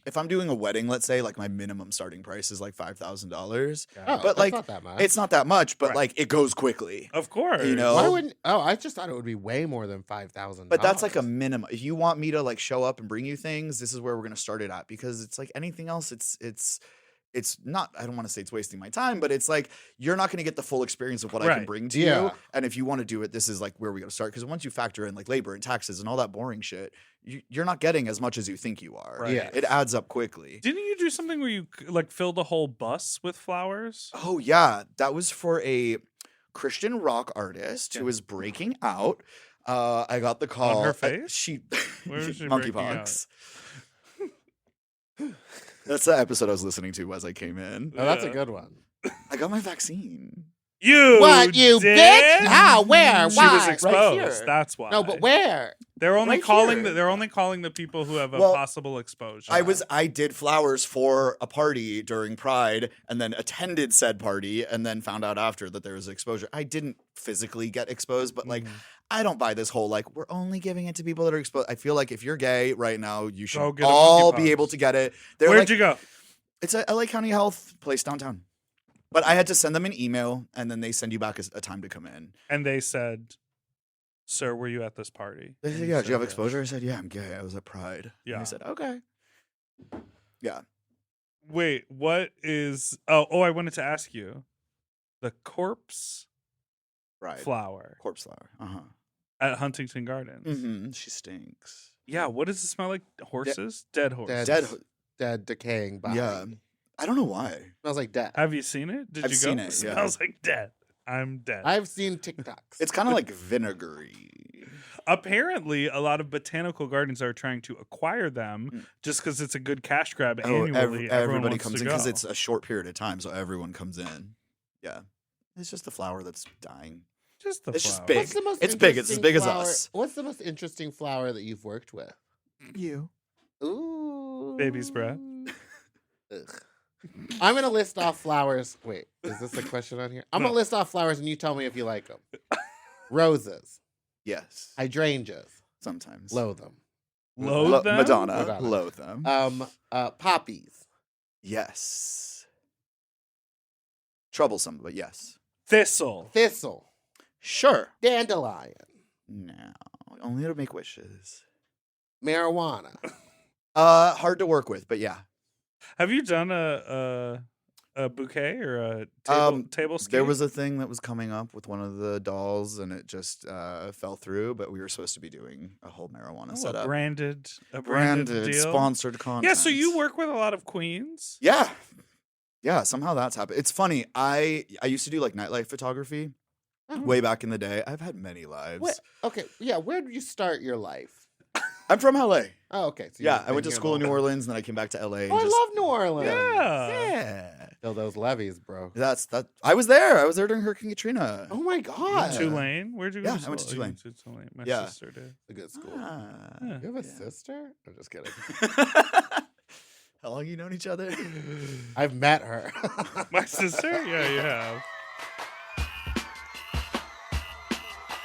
if I'm doing a wedding, let's say, like my minimum starting price is like $5,000. Oh, but, that's like, not that much. It's not that much, but Right. like it goes quickly. Of course. You know? Why wouldn't? Oh, I just thought it would be way more than $5,000. But that's like a minimum. If you want me to like show up and bring you things, this is where we're gonna start it at, because it's like anything else, it's not, I don't want to say it's wasting my time, but it's like you're not going to get the full experience of what I can Right. bring to Yeah. you. And if you want to do it, this is like where we got to start, because once you factor in like labor and taxes and all that boring shit, you're not getting as much as you think you are. Right. Yeah. It adds up quickly. Didn't you do something where you like filled a whole bus with flowers? Oh yeah, that was for a Christian rock artist who Yeah. was breaking out. I got the call. her face? She Where was she breaking monkeypox. That's the episode I was listening to as I came in. Oh, that's a Yeah. good one. I got my vaccine. You What, you did? bitch? How? Where? She Why? was Right exposed. here. That's why. No, but where? They're only Right calling here. they're only calling the people who have a Well, possible exposure. I did flowers for a party during Pride and then attended said party and then found out after that there was exposure. I didn't physically get exposed, but like I don't buy this whole like we're only giving it to people that are exposed. I feel like if you're gay right now, you Go should get a all monkeypox. be able to get it. They're Where'd like, you go? It's a LA County Health place downtown. But I had to send them an email, and then they send you back a time to come in. And they said, "Sir, were you at this party?" They And said, you "Yeah, do you have yes. exposure?" I said, "Yeah, I'm gay. I was at Pride." Yeah. And they said, "Okay." Yeah. Wait, what is? Oh, I wanted to ask you, the corpse Right. flower Corpse flower. Uh-huh. at Huntington Gardens. Mm-hmm. She stinks. Yeah, what does it smell like? Horses? Dead horses. Dead decaying body. Yeah. I don't know why. Smells like death. Have you seen it? Did I've you go? seen it, yeah. Smells like death. I'm dead. I've seen TikToks. It's kind of like vinegary. Apparently, a lot of botanical gardens are trying to acquire them just because it's a good cash grab annually. Everyone everybody wants comes to in because go. it's a short period of time, so everyone comes in. Yeah. It's just a flower that's dying. Just the It's flower. just big. What's the most It's big. It's as big as flower- us. What's the most interesting flower that you've worked with? You. Ooh. Baby's breath. Ugh. I'm going to list off flowers. Wait, is this a question on here? I'm going to list off flowers and you tell me if you like them. Roses. Yes. Hydrangeas. Sometimes. Loathe them. Loathe them? Madonna. Loathe them. Poppies. Yes. Troublesome, but yes. Thistle. Thistle. Sure. Dandelion. No. Only to make wishes. Marijuana. Hard to work with, but yeah. Have you done a bouquet or a table ski? There was a thing that was coming up with one of the dolls, and it just fell through. But we were supposed to be doing a whole marijuana a setup, branded deal? sponsored content. Yeah, so you work with a lot of queens. Yeah, yeah. Somehow that's happened. It's funny. I used to do like nightlife photography way back in the day. I've had many lives. What? Okay, yeah. Where did you start your life? I'm from LA. Oh, okay. So Yeah, you've I went been to here school in the New whole time. Orleans, and then I came back to LA. And Oh, I just, love New Orleans. Yeah. Fill those levees, bro. That's that. I was there. I was there during Hurricane Katrina. Oh my god. Tulane? Where'd you go? Yeah, to I went to school? Oh, you Tulane. to Tulane. My Yeah. sister did. A good school. Ah. Yeah. You have a Yeah. sister? I'm just kidding. How long you known each other? I've met her. My sister? Yeah, you have.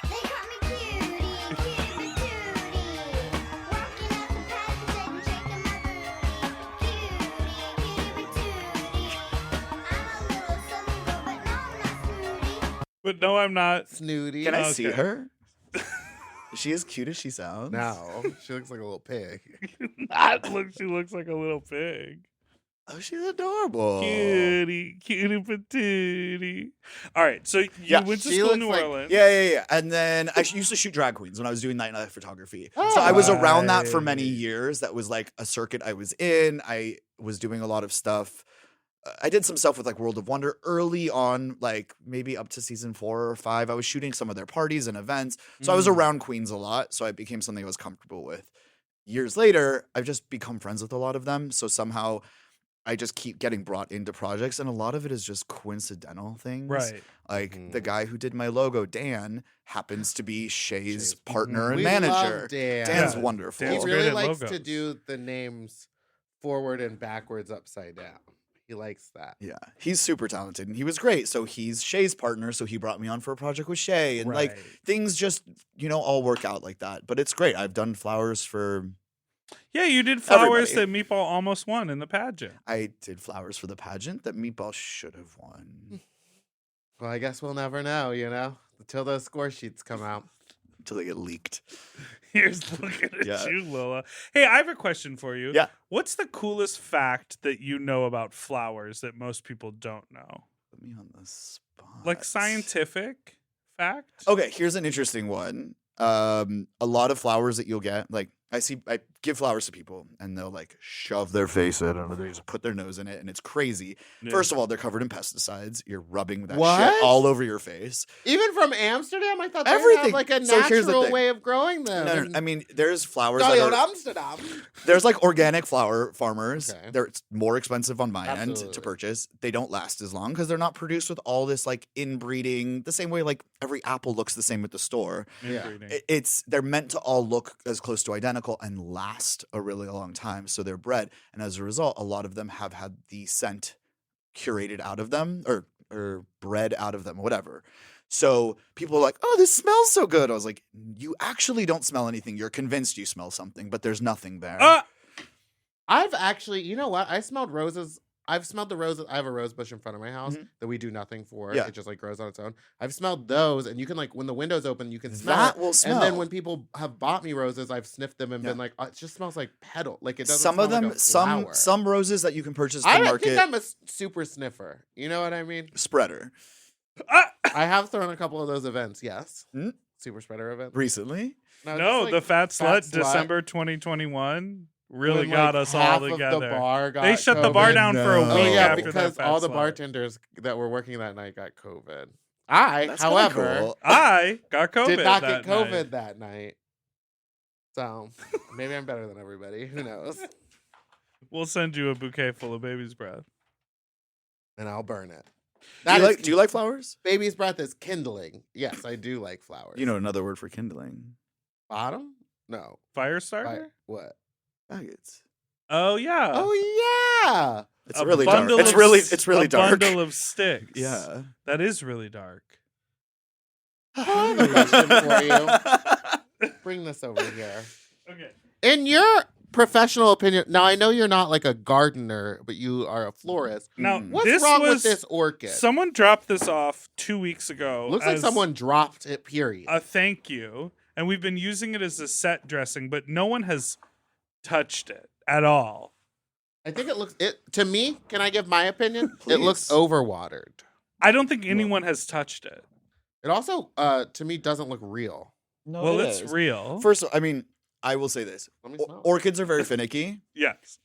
They call me cutie, cutie patootie. Walking up the passage and shaking my booty. Cutie patootie. I'm a little southern girl, but no, I'm not snooty. But no, I'm not. Snooty. Can I see Okay. her? Is she as cute as she sounds? No, she looks like a little pig. She looks like a little pig. Oh, she's adorable. Cutie patootie. All right, so you Yeah, went to she school in looks New like- Orleans. Yeah. And then I used to shoot drag queens when I was doing nightlife photography. Oh. So I was around that for many Right. years. That was like a circuit I was in. I was doing a lot of stuff. I did some stuff with like World of Wonder early on, like maybe up to season 4 or 5. I was shooting some of their parties and events. So I was around queens a lot. So it became something I was comfortable with. Years later, I've just become friends with a lot of them. So somehow I just keep getting brought into projects. And a lot of it is just coincidental things. Right. Like the guy who did my logo, Dan, happens to be Shay's Shay's- partner and We manager. love Dan. Dan's Yeah, wonderful. He Dan's really great at likes to logos. do the names forward and backwards upside down. He likes that. Yeah, he's super talented and he was great. So he's Shay's partner. So he brought me on for a project with Shay. And like Right. things just, all work out like that. But it's great. I've done flowers for, Yeah, you did flowers Everybody. that Meatball almost won in the pageant. I did flowers for the pageant that Meatball should have won Well, I guess we'll never know, until those score sheets come out. until they get leaked. Here's looking at Yeah. you, Lola. Hey, I have a question for you. Yeah. What's the coolest fact that you know about flowers that most people don't know? Put me on the spot. Like scientific fact? Okay, here's an interesting one. A lot of flowers that you'll get, like I give flowers to people and they'll like shove their face in it and they just put their nose in it and it's crazy. Yeah. First of all, they're covered in pesticides. You're rubbing that What? shit all over your face. Even from Amsterdam, I thought they Everything. had like a So here's the natural thing. way of growing them. No. I mean, there's flowers Sorry, that in are, Amsterdam. there's like organic flower farmers. Okay. They're more expensive on my end Absolutely. to purchase. They don't last as long because they're not produced with all this like inbreeding. The same way like every apple looks the same at the store. Yeah. Inbreeding. They're meant to all look as close to identical and last a really long time. So they're bred, and as a result, a lot of them have had the scent curated out of them or bred out of them, whatever. So people are like, "Oh, this smells so good." I was like, "You actually don't smell anything. You're convinced you smell something, but there's nothing there." I've actually, you know what? I smelled roses. I've smelled the roses. I have a rose bush in front of my house that we do nothing for. Yeah. It just like grows on its own. I've smelled those, and you can like when the window's open, you can smell That it. will smell. And then when people have bought me roses, I've sniffed them and Yeah. been like, oh, it just smells like petal. Like it doesn't. some of smell them, like a flower. some roses that you can purchase at I the don't market think I'm a super sniffer. You know what I mean? spreader. Ah! I have thrown a couple of those events. Yes, Hmm? super spreader events. Recently? just No, like the Fat Fat Slut, December 2021 really when, got like, us all half of the together. bar got They shut the bar COVID. down for a No. week Oh yeah, after because that Fat all the Slut. bartenders that were working that night got COVID. I, That's kinda however, cool. I got COVID. did not that get COVID night. that night. So maybe I'm better than everybody. Who knows? We'll send you a bouquet full of baby's breath. And I'll burn it. Do you like flowers? Baby's breath is kindling. Yes, I do like flowers. You know another word for kindling. bottom? No. Fire starter? What? Faggots. Oh yeah. Oh yeah. It's A really dark. bundle It's of really s- it's really a dark. bundle of sticks. Yeah. That is really dark. I have a question for you. Bring this over here. Okay. In your professional opinion, now I know you're not like a gardener, but you are a florist. Now, Mm. What's this wrong was with this orchid? someone dropped this off 2 weeks ago. Looks like as someone dropped it, period. a thank you, and we've been using it as a set dressing, but no one has touched it at all. I think it looks it to me, can I give my opinion? It looks Please. overwatered. I don't think anyone has touched it. It also to me doesn't look real. No, Well, it it's is. real. First, I mean, I will say this: Let me smell. orchids are very finicky. Yes.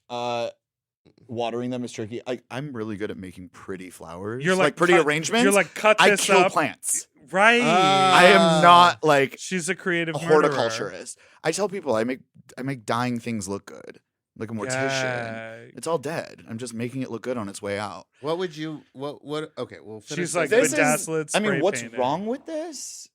Watering them is tricky. I'm really good at making pretty flowers. You're like pretty cut- arrangements. You're like, cut I this kill up. plants. Right. I am not like She's a creative a murderer. horticulturist. I tell people I make dying things look good, like a mortician. Yeah. It's all dead. I'm just making it look good on its way out. What would you what okay, we'll finish She's like this. bedazzled. I mean, spray what's painted. wrong with this?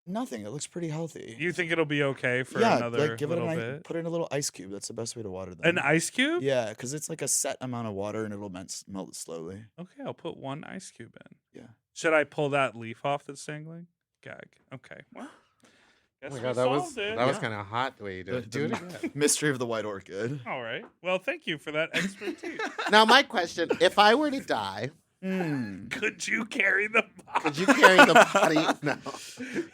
Nothing. It looks pretty healthy. You think it'll be okay for yeah, another like give it little an bit? put in a little ice cube. That's the best way to water them. An ice cube? Yeah, because it's like a set amount of water and it'll melt slowly. Okay, I'll put one ice cube in. Yeah. Should I pull that leaf off that's dangling? Gag. Okay. Well. Oh Guess my we god, that was solved it. that was Yeah. kind of hot the way you did it. Do it again. Mystery of the white orchid. All right. Well, thank you for that expertise. Now my question, if I were to die, Could you carry the box? could you carry the body? No.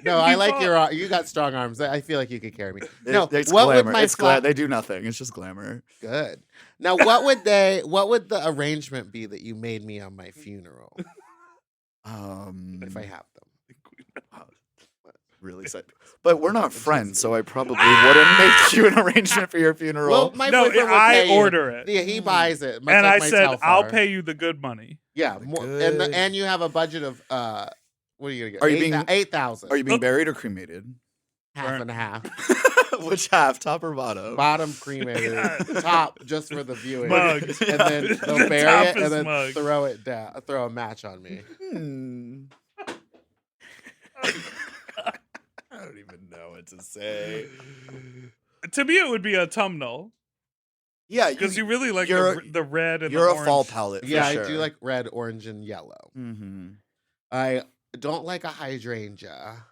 No, I like you got strong arms. I feel like you could carry me. No, it's what glamour. would my It's fla- they do nothing. It's just glamour. Good. Now what would the arrangement be that you made me on my funeral if I have them? Wow, really sad. But we're not friends, so I probably wouldn't make you an arrangement for your funeral. Well, my No, boyfriend would I pay you. order it. Yeah, he buys it. much And like I my said, I'll Telfar. pay you the good money. Yeah, The more, good- and you have a budget of what are you gonna get? Are you being- 8,000? Are you being Oh. buried or cremated? half Burn. and half? Which half, top or bottom? Bottom cremated, top just for the viewing, Mugged. and then The they'll bury top it is and then mugged. throw it down, throw a match on me. I don't even know what to say. To me, it would be autumnal Yeah, because you really like you're- the red and you're the a orange. fall palette. For Yeah, sure. I do like red, orange, and yellow. Mm-hmm. I don't like a hydrangea.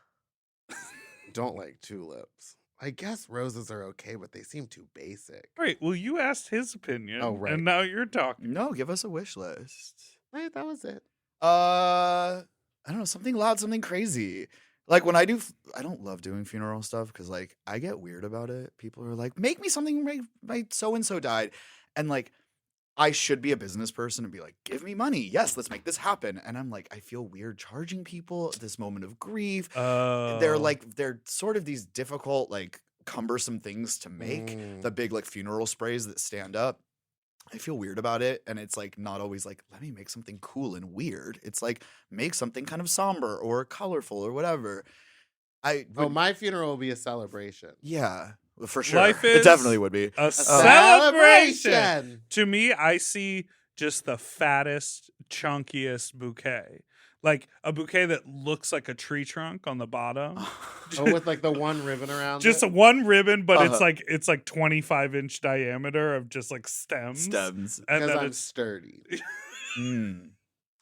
Don't like tulips. I guess roses are okay, but they seem too basic. Right. Well, you asked his opinion. Oh, right. And now you're talking. No, give us a wish list. Right, that was it. I don't know, something loud, something crazy. Like when I don't love doing funeral stuff because like I get weird about it. People are like, make me something my so and so died, and like I should be a business person and be like, give me money. Yes, let's make this happen. And I'm like, I feel weird charging people at this moment of grief. They're sort of these difficult, like cumbersome things to make. The big like funeral sprays that stand up. I feel weird about it, and it's like not always like let me make something cool and weird. It's like make something kind of somber or colorful or whatever. My funeral will be a celebration. Yeah, for sure. Life It is definitely would be. a celebration. Celebration! To me, I see just the fattest, chunkiest bouquet. Like a bouquet that looks like a tree trunk on the bottom. Oh, with like the one ribbon around Just it. one ribbon, but Uh-huh. it's like 25-inch diameter of just like stems. Stems. And Because then I'm it's sturdy. Mm.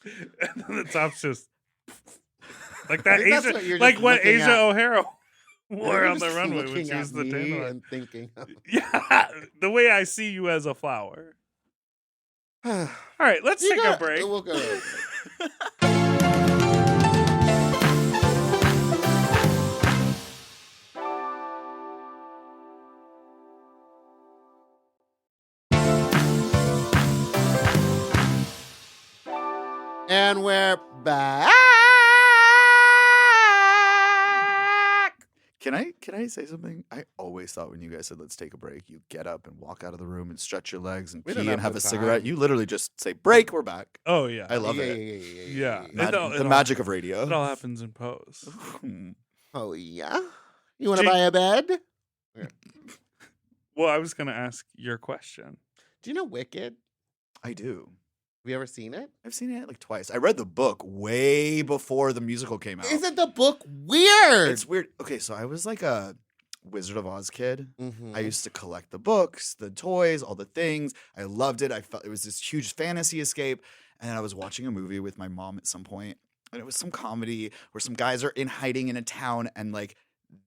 and then the top's just like that I think that's Asia, what you're like just what looking Asia at. O'Hara wore You're on the just runway when looking she at was the me dandelion. and thinking. Yeah, the way I see you as a flower. All right, let's take a break. We'll go. to a break. And we're back. Can I say something? I always thought when you guys said let's take a break, you get up and walk out of the room and stretch your legs and We pee don't and have have the a cigarette. time. You literally just say break, we're back. Oh yeah. I love Yeah. it. Yeah. The magic of radio. It all happens in post. Oh, yeah? You want to Jake- buy a bed? Well, I was gonna ask your question. Do you know Wicked? I do. Have you ever seen it? I've seen it like twice. I read the book way before the musical came out. Isn't the book weird? It's weird. Okay, so I was like a Wizard of Oz kid. Mhm. I used to collect the books, the toys, all the things. I loved it. I felt it was this huge fantasy escape. And then I was watching a movie with my mom at some point, and it was some comedy where some guys are in hiding in a town and like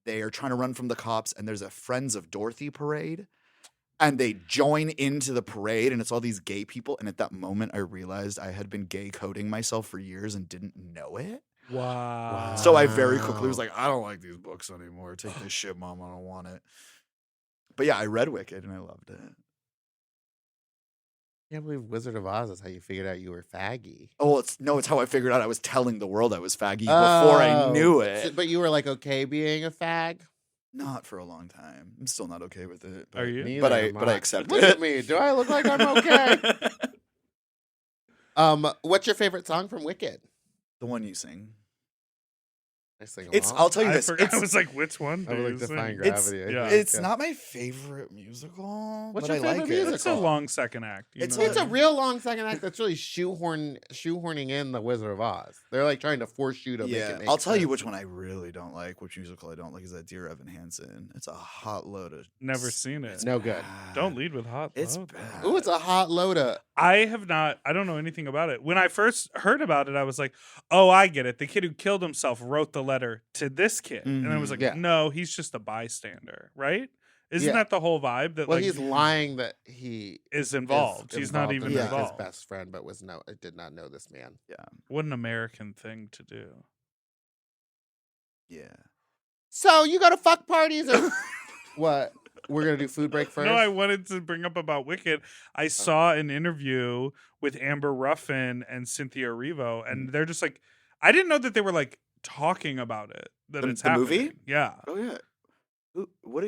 they are trying to run from the cops, and there's a Friends of Dorothy parade. And they join into the parade, and it's all these gay people. And at that moment, I realized I had been gay coding myself for years and didn't know it. Wow. So I very quickly was like, I don't like these books anymore. Take this shit, Mom. I don't want it. But yeah, I read Wicked and I loved it. I can't believe Wizard of Oz is how you figured out you were faggy. Oh, it's how I figured out I was telling the world I was faggy before I knew Oh. it. But you were like okay being a fag? Not for a long time. I'm still not okay with it. But, Are you? Neither But am I accept Look it. at me. Do I look like I'm okay? What's your favorite song from Wicked? The one you sing. I sing It's. along. I'll tell you I this. forgot. I It's, was like, which one? I do would you like sing? Defying It's- Gravity. I yeah. think, it's not my favorite musical, What's but your I like favorite it. musical? It's a long second act. You It's know It's that. a real long second act that's really shoehorning in the Wizard of Oz. They're like trying to force you to make it make I'll tell you sense. which one I really don't like. Which musical I don't like is that Dear Evan Hansen. It's a hot load of. Never seen it. No good. bad. Don't lead with hot. It's love. bad. Ooh, it's a hot load of. I have not. I don't know anything about it. When I first heard about it, I was like, "Oh, I get it. The kid who killed himself wrote the letter to this kid," and I was like, Yeah. "No, he's just a bystander, right? Isn't Yeah. that the whole vibe? That Well, like he's lying that he is is involved. He's not involved even in Yeah. His involved. best friend, but did not know this man. What an American thing to do. Yeah. So you go to fuck parties or what? We're gonna do food break first. No, I wanted to bring up about Wicked. I saw an interview with Amber Ruffin and Cynthia Erivo, and they're just like, I didn't know that they were like talking about it. That The- it's the movie? happening. Yeah. Oh yeah.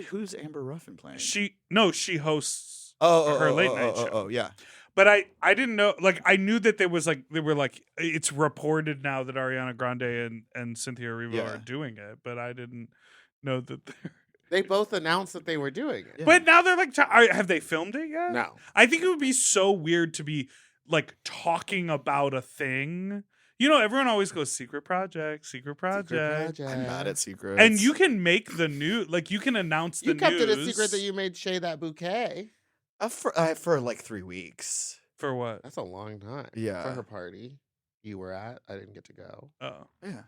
Who's Amber Ruffin playing? She hosts her late night show. Oh yeah. But I didn't know, like, I knew that they were like it's reported now that Ariana Grande and Cynthia Erivo Yeah. are doing it, but I didn't know that They both announced that they were doing it. Yeah. But now they're like, have they filmed it yet? No. I think it would be so weird to be like talking about a thing. You know, everyone always goes secret project. I'm mad at secrets. And you can make the news, like you can announce the You kept news. it a secret that you made Shay that bouquet. for like 3 weeks. For what? That's a long time. Yeah. For her party you were at. I didn't get to go. Oh. Yeah.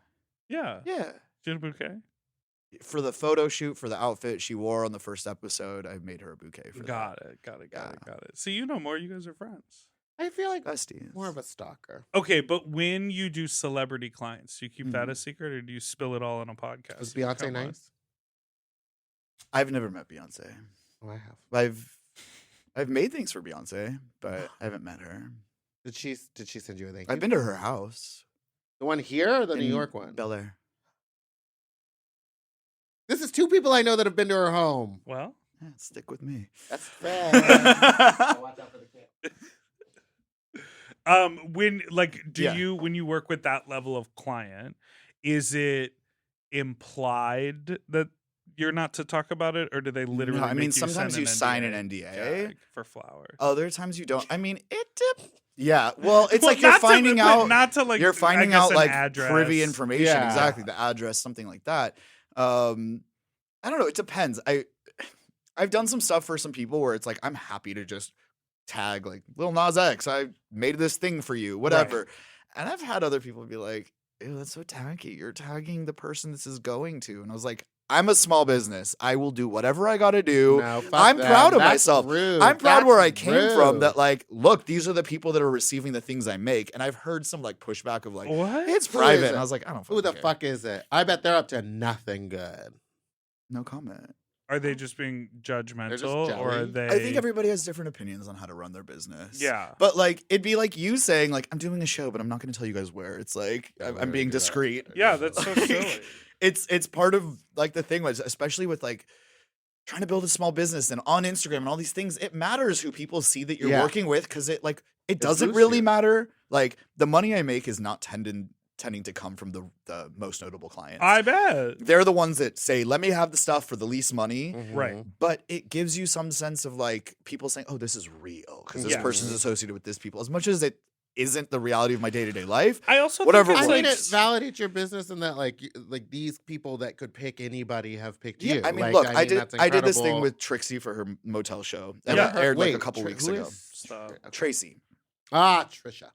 Yeah. Yeah. She had a bouquet? For the photo shoot for the outfit she wore on the first episode, I made her a bouquet for Got it. Got it. See, you know more. You guys are friends. I feel like that. Besties. more of a stalker. Okay, but when you do celebrity clients, do you keep that Mhm. a secret or do you spill it all on a podcast? Was and Beyonce come on? nice? I've never met Beyonce. Oh, I have. I've made things for Beyonce, but I haven't met her. Did she send you a thank you? I've been to her house. The one here or the New in York one? Bel Air. This is two people I know that have been to her home. Well, Yeah, stick with me. That's fair. Watch out for the kid. when like do Yeah. you when you work with that level of client, is it implied that you're not to talk about it, or do they literally No, I make mean, you sometimes send you sign an NDA. gag for flowers? Other times you don't. I mean, yeah. Well, it's Well, like you're not to- finding but out. not to like You're I finding guess out an like address. privy information. Yeah. Exactly, the address, something like that. I don't know. It depends. I've done some stuff for some people where it's like I'm happy to just tag like Lil Nas X. I made this thing for you, whatever. And I've had other people be like, "Ew, that's so tacky. You're tagging the person this is going to." And I was like, "I'm a small business. I will do whatever I got to do." No, fuck I'm them. proud of That's myself. rude. I'm proud where I That's came from. rude. That like, look, these are the people that are receiving the things I make. And I've heard some like pushback of like, What? it's Who private. is And it? I was like, I don't. Who the care. fuck is it? I bet they're up to nothing good. No comment. Are they just being just judgmental, or are jelly. they? I think everybody has different opinions on how to run their business. Yeah. But like it'd be like you saying like I'm doing a show, but I'm not going to tell you guys where. It's like Yeah, I'm literally being do that. discreet. Yeah, that's so silly. It's part of like the thing was especially with like trying to build a small business and on Instagram and all these things. It matters who people see that you're Yeah. working with because it doesn't boosts really you. matter. Like the money I make is not tending to come from the most notable clients. I bet. They're the ones that say, "Let me have the stuff for the least money." Mhm. Right. But it gives you some sense of like people saying, "Oh, this is real," because this Yeah. person's associated with this people. As much as it isn't the reality of my day-to-day life. I also Whatever think I it's mean, like, it validates your business in that, like, these people that could pick anybody have picked you. I mean, Like, look, I mean, that's did this thing incredible. with Trixie for her motel show that Yeah. aired like a Wait, couple weeks who ago. is- Stop. okay. Tracy, Trisha.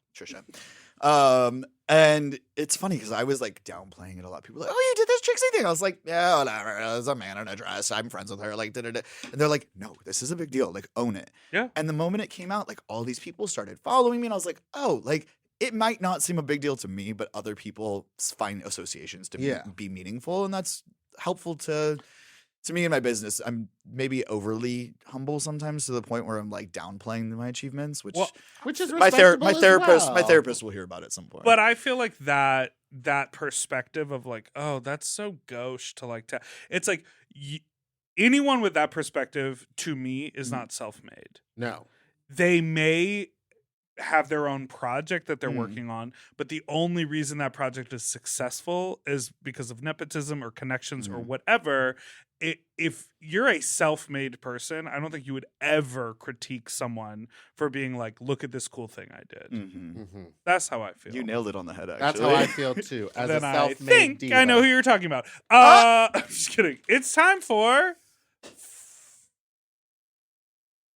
and it's funny because I was like downplaying it a lot. People were like, "Oh, you did this Trixie thing." I was like, "Yeah, whatever. It's a man in a dress. I'm friends with her." Like, da-da-da. And they're like, "No, this is a big deal. Like, own it." Yeah. And the moment it came out, like all these people started following me, and I was like, "Oh, like." It might not seem a big deal to me, but other people find associations to Yeah. be meaningful, and that's helpful to me in my business. I'm maybe overly humble sometimes to the point where I'm like downplaying my achievements, which Well, Which is my respectable as therapist well. will hear about at some point. But I feel like that perspective of like, oh, that's so gauche to like it's like anyone with that perspective to me is not self-made. No. They may have their own project that they're Mm. working on, but the only reason that project is successful is because of nepotism or connections or Mm. whatever. If you're a self-made person, I don't think you would ever critique someone for being like, look at this cool thing I did. Mhm. Mhm. That's how I feel. You nailed it on the head. Actually, That's how I feel too. As Then a I self-made think diva. I know who you're talking about. I'm just kidding. It's time for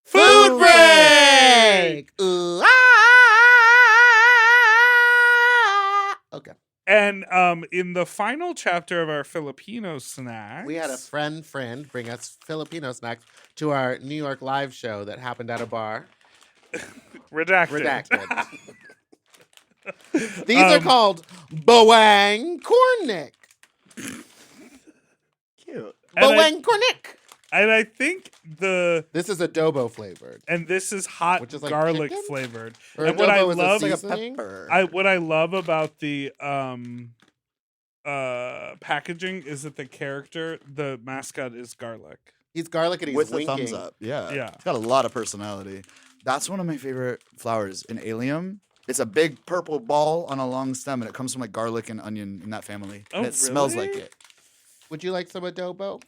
Food break. Ooh, ah! Okay. And in the final chapter of our Filipino snacks, We had a friend bring us Filipino snacks to our New York live show that happened at a bar. redacted. Redacted. These are called Boang Cornick. cute. And I- Boang Cornick. And I think This is adobo flavored. and this is hot Which is like garlic chicken? flavored. Or And what I adobo is a love- Like a seasoning? pepper. What I love about the packaging is that the character, the mascot, is garlic. He's garlic and he's with the winking. thumbs up. Yeah, Yeah. It's got a lot of personality. That's one of my favorite flowers in Allium. It's a big purple ball on a long stem, and it comes from like garlic and onion in that family, and Oh, it smells like really? it. Would you like some adobo?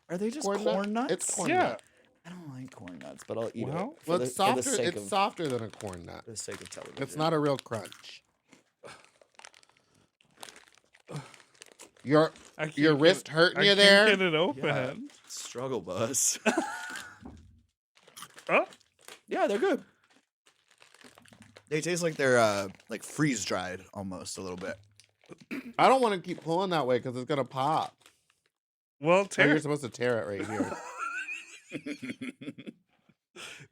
Are they just Corn corn, nut? nuts? It's corn Yeah. nut. I don't like corn nuts, but I'll eat Well, it. Well, it's softer. For the sake It's of, softer than a corn nut. for the sake of television. It's not a real crunch. Your I can't your get wrist it- hurting I you can't there? get it open. Yeah. Struggle bus. Oh, Yeah, they're good. They taste like they're like freeze dried almost a little bit. I don't want to keep pulling that way because it's gonna pop. well, Oh, Terry, you're supposed to tear it right here.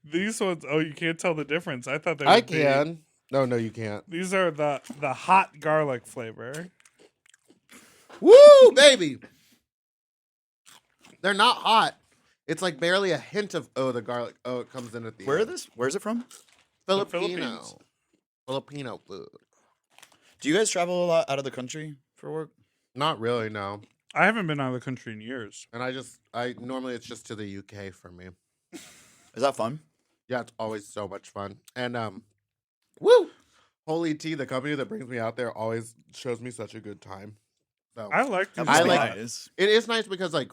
these ones. Oh, you can't tell the difference. I thought they. I would be- can. No, you can't. These are the hot garlic flavor. Woo, baby! They're not hot. It's like barely a hint of the garlic. Oh, it comes in at the end. Where's it from? Filipino. Philippines. Filipino food. Do you guys travel a lot out of the country for work? Not really, no. I haven't been out of the country in years. And I normally it's just to the UK for me. Is that fun? Yeah, it's always so much fun. And woo! Holy Tea, the company that brings me out there, always shows me such a good time. So I like. That these must I be like- ones. nice. it is nice because like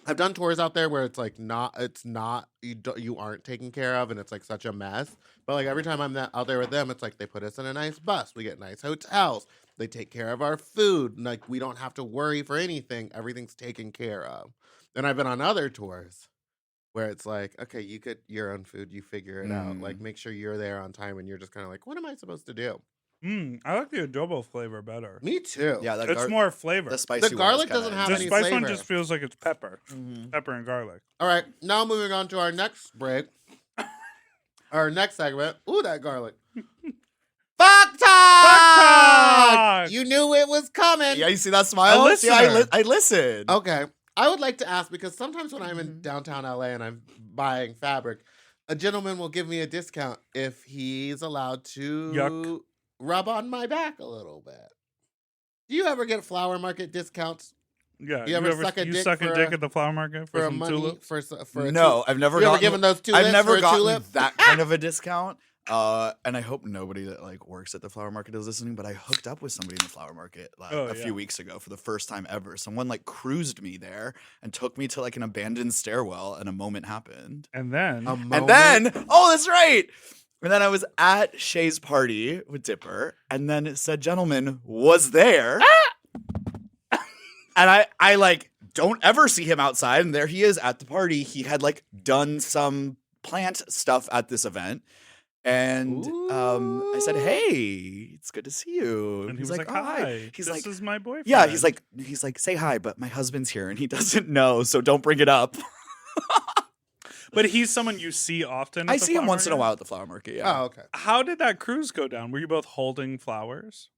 I've done tours out there where it's like you aren't taken care of and it's like such a mess. But like every time I'm out there with them, it's like they put us in a nice bus. We get nice hotels. They take care of our food. And, like we don't have to worry for anything. Everything's taken care of. And I've been on other tours where it's like, okay, you get your own food, you figure it out. Like make sure you're there on time and you're just kind of like, what am I supposed to do? I like the adobo flavor better. Me too. Yeah, that It's more flavor. the spicy The one is garlic kinda doesn't have The any spice one flavor. just feels like it's pepper, Mhm. pepper and garlic. All right, now moving on to our next break. Our next segment. Ooh, that garlic. Fuck talk! talk! You knew it was coming. Yeah, you see that smile? A See, listener. I listened. Okay. I would like to ask, because sometimes when I'm in Mhm. downtown LA and I'm buying fabric, a gentleman will give me a discount if he's allowed to rub on my back a little bit. Do you ever get flower market discounts? Yeah. You ever suck a you dick suck for a dick a- at the flower market For a some money tulips? for a No, I've never You ever gotten. given those tulips I've never for a gotten tulip? that kind of a discount. And I hope nobody that like works at the flower market is listening. But I hooked up with somebody in the flower market like, Oh, a yeah. few weeks ago for the first time ever. Someone like cruised me there and took me to like an abandoned stairwell, and a moment happened. And then A And moment? then, oh, that's right. And then I was at Shay's party with Dipper, and then said gentleman was there. And I like don't ever see him outside, and there he is at the party. He had like done some plant stuff at this event. And I said, Ooh. "Hey, it's good to see you." and he he's was like, "Oh, hi. He's this like, is my boyfriend. "Yeah." He's like, "Say hi, but my husband's here, and he doesn't know, so don't bring it up." But he's someone you see often. At I the see him flower once in a market? while at the flower market. Yeah. Oh, okay. How did that cruise go down? Were you both holding flowers?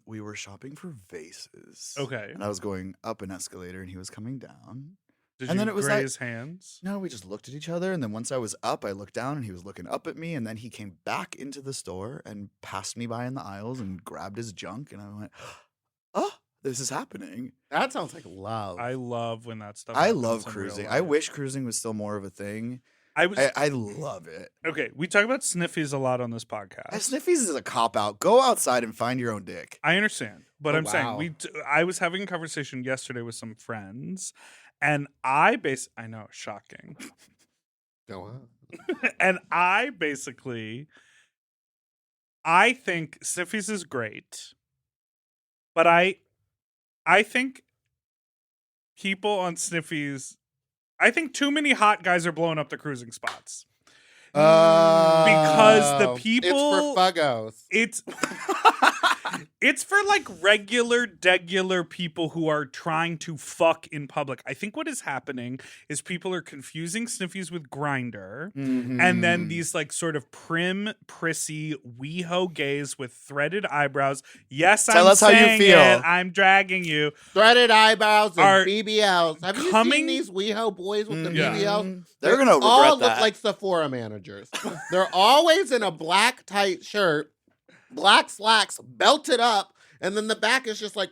We were shopping for vases. Okay. And I was going up an escalator, and he was coming down. Did And you then it was like- graze hands? No, we just looked at each other, and then once I was up, I looked down, and he was looking up at me, and then he came back into the store and passed me by in the aisles and grabbed his junk, and I went, "Oh, this is happening." That sounds like love. I love when that stuff. I happens love in real cruising. I life. wish cruising was still more of a thing. I was I love it. okay. We talk about sniffies a lot on this podcast. Sniffies is a cop out. Go outside and find your own dick. I understand, but Oh, I'm saying wow. I was having a conversation yesterday with some friends, and I know, shocking, Go on. and I think sniffies is great, but I think people on sniffies, I think too many hot guys are blowing up the cruising spots. Because the Oh, people- It's for fuggos. It's it's for like regular people who are trying to fuck in public. I think what is happening is people are confusing sniffies with grinder, and then these like sort of prim, prissy, WeHo gays with threaded eyebrows. Yes, Tell I'm us how you saying feel. it. I'm dragging you. Threaded eyebrows Are and BBLs. Have you coming- seen these WeHo boys with the Yeah. BBLs? They're gonna regret all that. look like Sephora managers. They're always in a black tight shirt, black slacks, belted up, and then the back is just like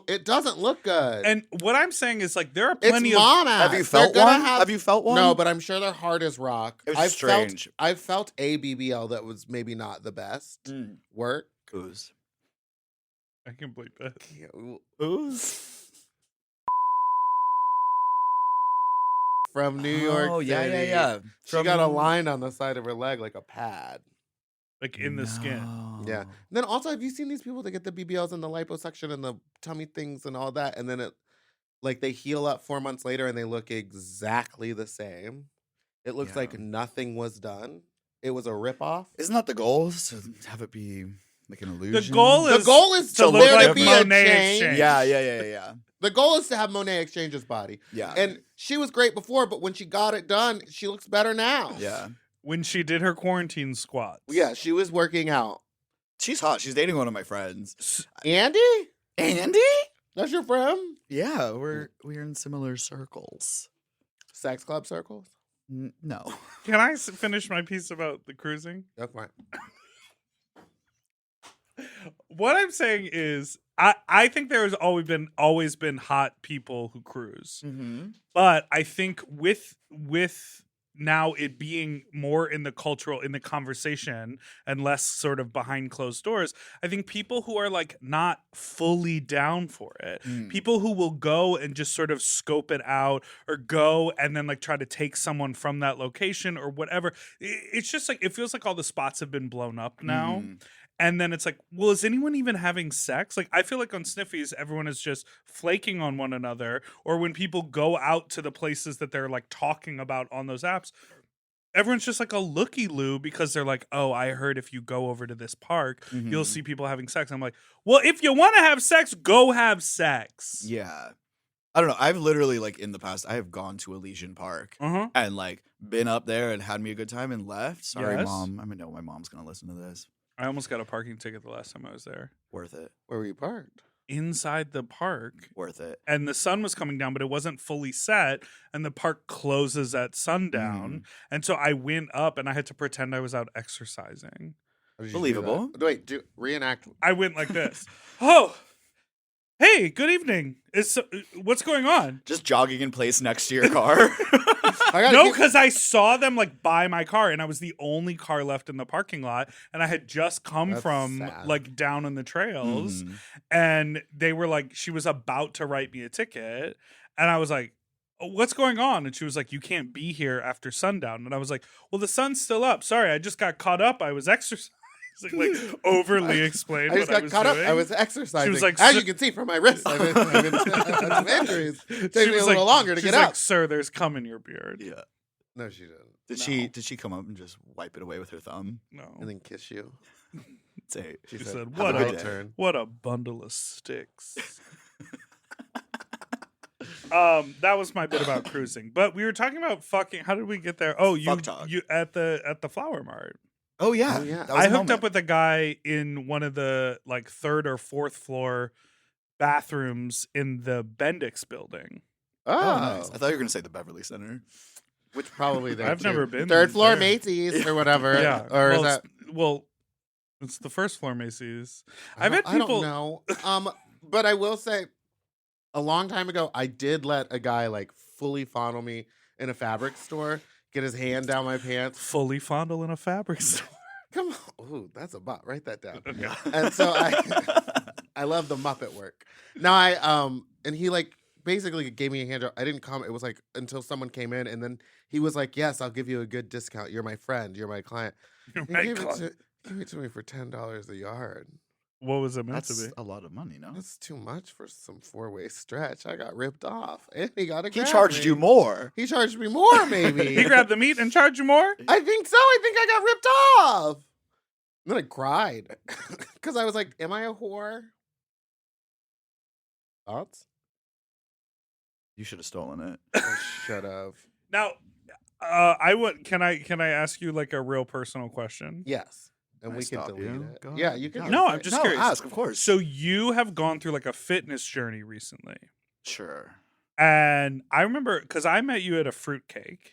it doesn't look good. And what I'm saying is like there are it's plenty of mom ass. Have you They're felt gonna one? Have you felt one? No, but I'm sure they're hard as rock. It was I've strange. I've felt a BBL that was maybe not the best Mm. work. Ooze. I can believe that. Ooze. From New York Oh, yeah, City. yeah. She got a line on the side of her leg like a pad. Like in the skin. Yeah. Then also, have you seen these people that get the BBLs and the liposuction and the tummy things and all that, and then it, like, they heal up 4 months later and they look exactly the same. It looks like Yeah. nothing was done. It was a ripoff. Isn't that the goal? Is to have it be like an illusion? goal The is goal is to to look there to like be Monet a change. Exchange. Yeah. The goal is to have Monet Exchange's body. Yeah. And she was great before, but when she got it done, she looks better now. Yeah. When she did her quarantine squats. Yeah, she was working out. She's hot. She's dating one of my friends. Andy? Andy? That's your friend? Yeah, we're in similar circles. Sex club circles? No. Can I finish my piece about the cruising? That's fine. What I'm saying is, I think there has always been hot people who cruise, Mm-hmm. but I think with now it being more in the conversation and less sort of behind closed doors, I think people who are like not fully down for it, people who will go and just sort of scope it out or go and then like try to take someone from that location or whatever. It's just like, it feels like all the spots have been blown up now. Mhm. And then it's like, well, is anyone even having sex? Like, I feel like on Sniffies, everyone is just flaking on one another. Or when people go out to the places that they're like talking about on those apps, everyone's just like a looky-loo because they're like, oh, I heard if you go over to this park, you'll Mhm. see people having sex. I'm like, well, if you want to have sex, go have sex. Yeah. I don't know. I've literally, like, in the past, I have gone to Elysian Park Uh-huh. and, like, been up there and had me a good time and left. Sorry, Yes. Mom. I know my mom's going to listen to this. I almost got a parking ticket the last time I was there. Worth it. Where were you parked? inside the park. Worth it. And the sun was coming down, but it wasn't fully set, and the park closes at sundown. And so I went up and I had to pretend I was out exercising. How did you do Believable. that? Wait, reenact. I went like this. Oh, hey, good evening. What's going on? Just jogging in place next to your car. I gotta No, keep- because I saw them like by my car, and I was the only car left in the parking lot, and I had just come That's from sad. like down in the trails, Mhm. and they were like, she was about to write me a ticket, and I was like, oh, what's going on? And she was like, you can't be here after sundown. And I was like, well, the sun's still up. Sorry, I just got caught up. I was exercising. Like overly explained I just what I got was caught doing. up. I was exercising. She was like, as "Sir-" you can see from my wrist, I've had some injuries. It She takes me was a little longer to she's get like, up. sir, there's cum in your beard. Yeah. No, she didn't. Did she come up and just wipe it away with her thumb? No. And then kiss you. Say, She said, said, "Have what a a good turn." what a bundle of sticks. That was my bit about cruising. But we were talking about fucking. How did we get there? Oh, Fuck talk. you at the flower mart. oh yeah, Oh, yeah. That was I a hooked moment. up with a guy in one of the like 3rd or 4th floor bathrooms in the Bendix building. Oh, Oh, nice. I thought you were gonna say the Beverly Center. which probably there I've too. never been 3rd floor there. Macy's or whatever. Yeah. Or is well, that? it's the 1st floor Macy's. I I've had don't- people. I don't know. But I will say, a long time ago, I did let a guy like fully fondle me in a fabric store, get his hand down my pants. Fully fondle in a fabric store. Come on, ooh, that's a bot. Write that down. Okay. And so I love the Muppet work. Now and he like basically gave me a hand job. I didn't come. It was like until someone came in, and then he was like, "Yes, I'll give you a good discount. You're my friend. You're my client." You're He my gave client. it to me for $10 a yard. What was it meant That's to be? a lot of money, no? That's too much for some 4-way stretch. I got ripped off, and he got a. He charged you more. He charged me more, maybe. He grabbed the meat and charged you more? I think so. I think I got ripped off. And then I cried because I was like, "Am I a whore?" Thoughts? You should have stolen it. I should have. Now, can I ask you like a real personal question? Yes, and Can I we can stop delete you? it. Go Yeah, ahead. you can. No, go No, for I'm it. just no, curious. ask, of course. So you have gone through like a fitness journey recently. Sure. And I remember because I met you at a fruitcake.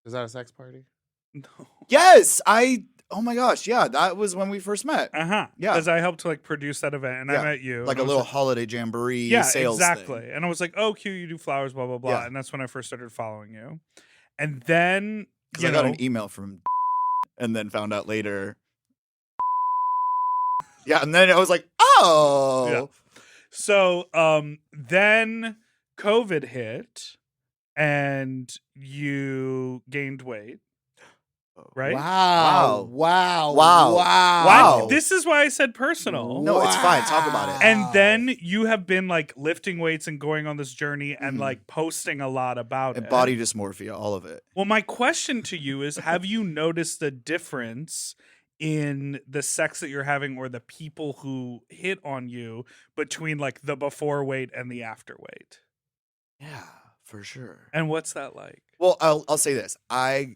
Is that a sex party? No. Yes, oh my gosh, yeah, that was when we first met. Uh-huh. Yeah. Because I helped to like produce that event and Yeah, I met you. Like and a I was little holiday jamboree yeah, sales exactly. thing. And I was like, oh, cute, you do flowers, blah, blah, blah. Yeah. And that's when I first started following you. And then, Because you I got know, an email from and then found out later. Yeah, and then I was like, oh. Yeah. So then COVID hit and you gained weight, right? Wow! Wow. Wow! Wow. Wow! Wow. This is why I said personal. No, it's fine. Talk about it. And then you have been like lifting weights and going on this journey and Mhm. like posting a lot about And it. body dysmorphia, all of it. Well, my question to you is have you noticed the difference in the sex that you're having or the people who hit on you between like the before weight and the after weight? Yeah, for sure. And what's that like? Well, I'll say this.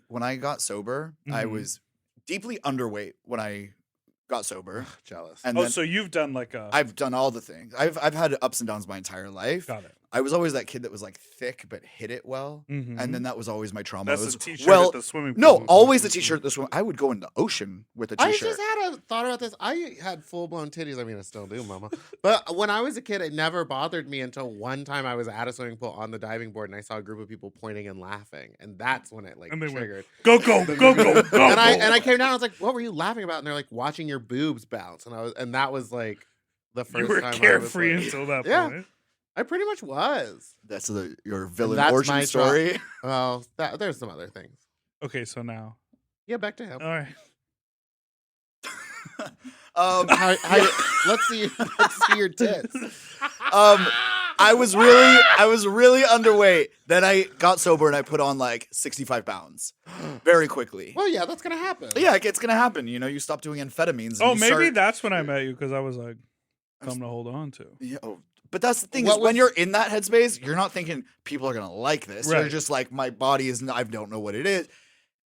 When I got sober, I Mhm. was deeply underweight when I got sober. Jealous. And Oh, then so you've done like a I've done all the things. I've had ups and downs my entire life. got it. I was always that kid that was like thick but hit it well. Mhm. And then that was always my trauma. That's It was, the t-shirt well, at the swimming pool. no, always the t-shirt. This one, I would go in the ocean with a I t-shirt. just had a thought about this. I had full blown titties. I mean, I still do, mama. But when I was a kid, it never bothered me until one time I was at a swimming pool on the diving board and I saw a group of people pointing and laughing, and that's when it like And they went, triggered. Go, go, go, go, go. And I came down. I was like, "What were you laughing about?" And they're like, "Watching your boobs bounce." And that was like the first you were time carefree I was like, until that Yeah. point. I pretty much was. That's your villain that's origin my story. Well, there's some other things. Okay, so now. Yeah, back to him. All right. Let's see your tits. I was really underweight. Then I got sober and I put on like 65 pounds very quickly. Well, yeah, that's gonna happen. Yeah, it's gonna happen. You know, you stop doing amphetamines. And Oh, you maybe start- that's when I met you because I was like, something to hold on to. Yeah, but that's the thing What is when was- you're in that headspace, you're not thinking people are gonna like this. You're Right. just like, my body is. I don't know what it is.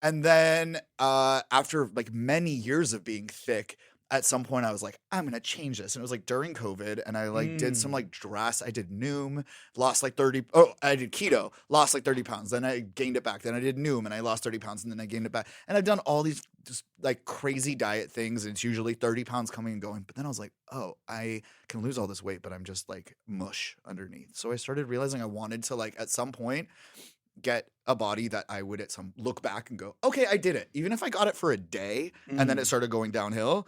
And then after like many years of being thick, at some point I was like, I'm gonna change this. And it was like during COVID, and I like did some like I did Noom, lost like 30. Oh, I did keto, lost like 30 pounds. Then I gained it back. Then I did Noom and I lost 30 pounds, and then I gained it back. And I've done all these just like crazy diet things, and it's usually 30 pounds coming and going. But then I was like, oh, I can lose all this weight, but I'm just like mush underneath. So I started realizing I wanted to like at some point get a body that I would at some look back and go, okay, I did it. Even if I got it for a day and then it started going downhill,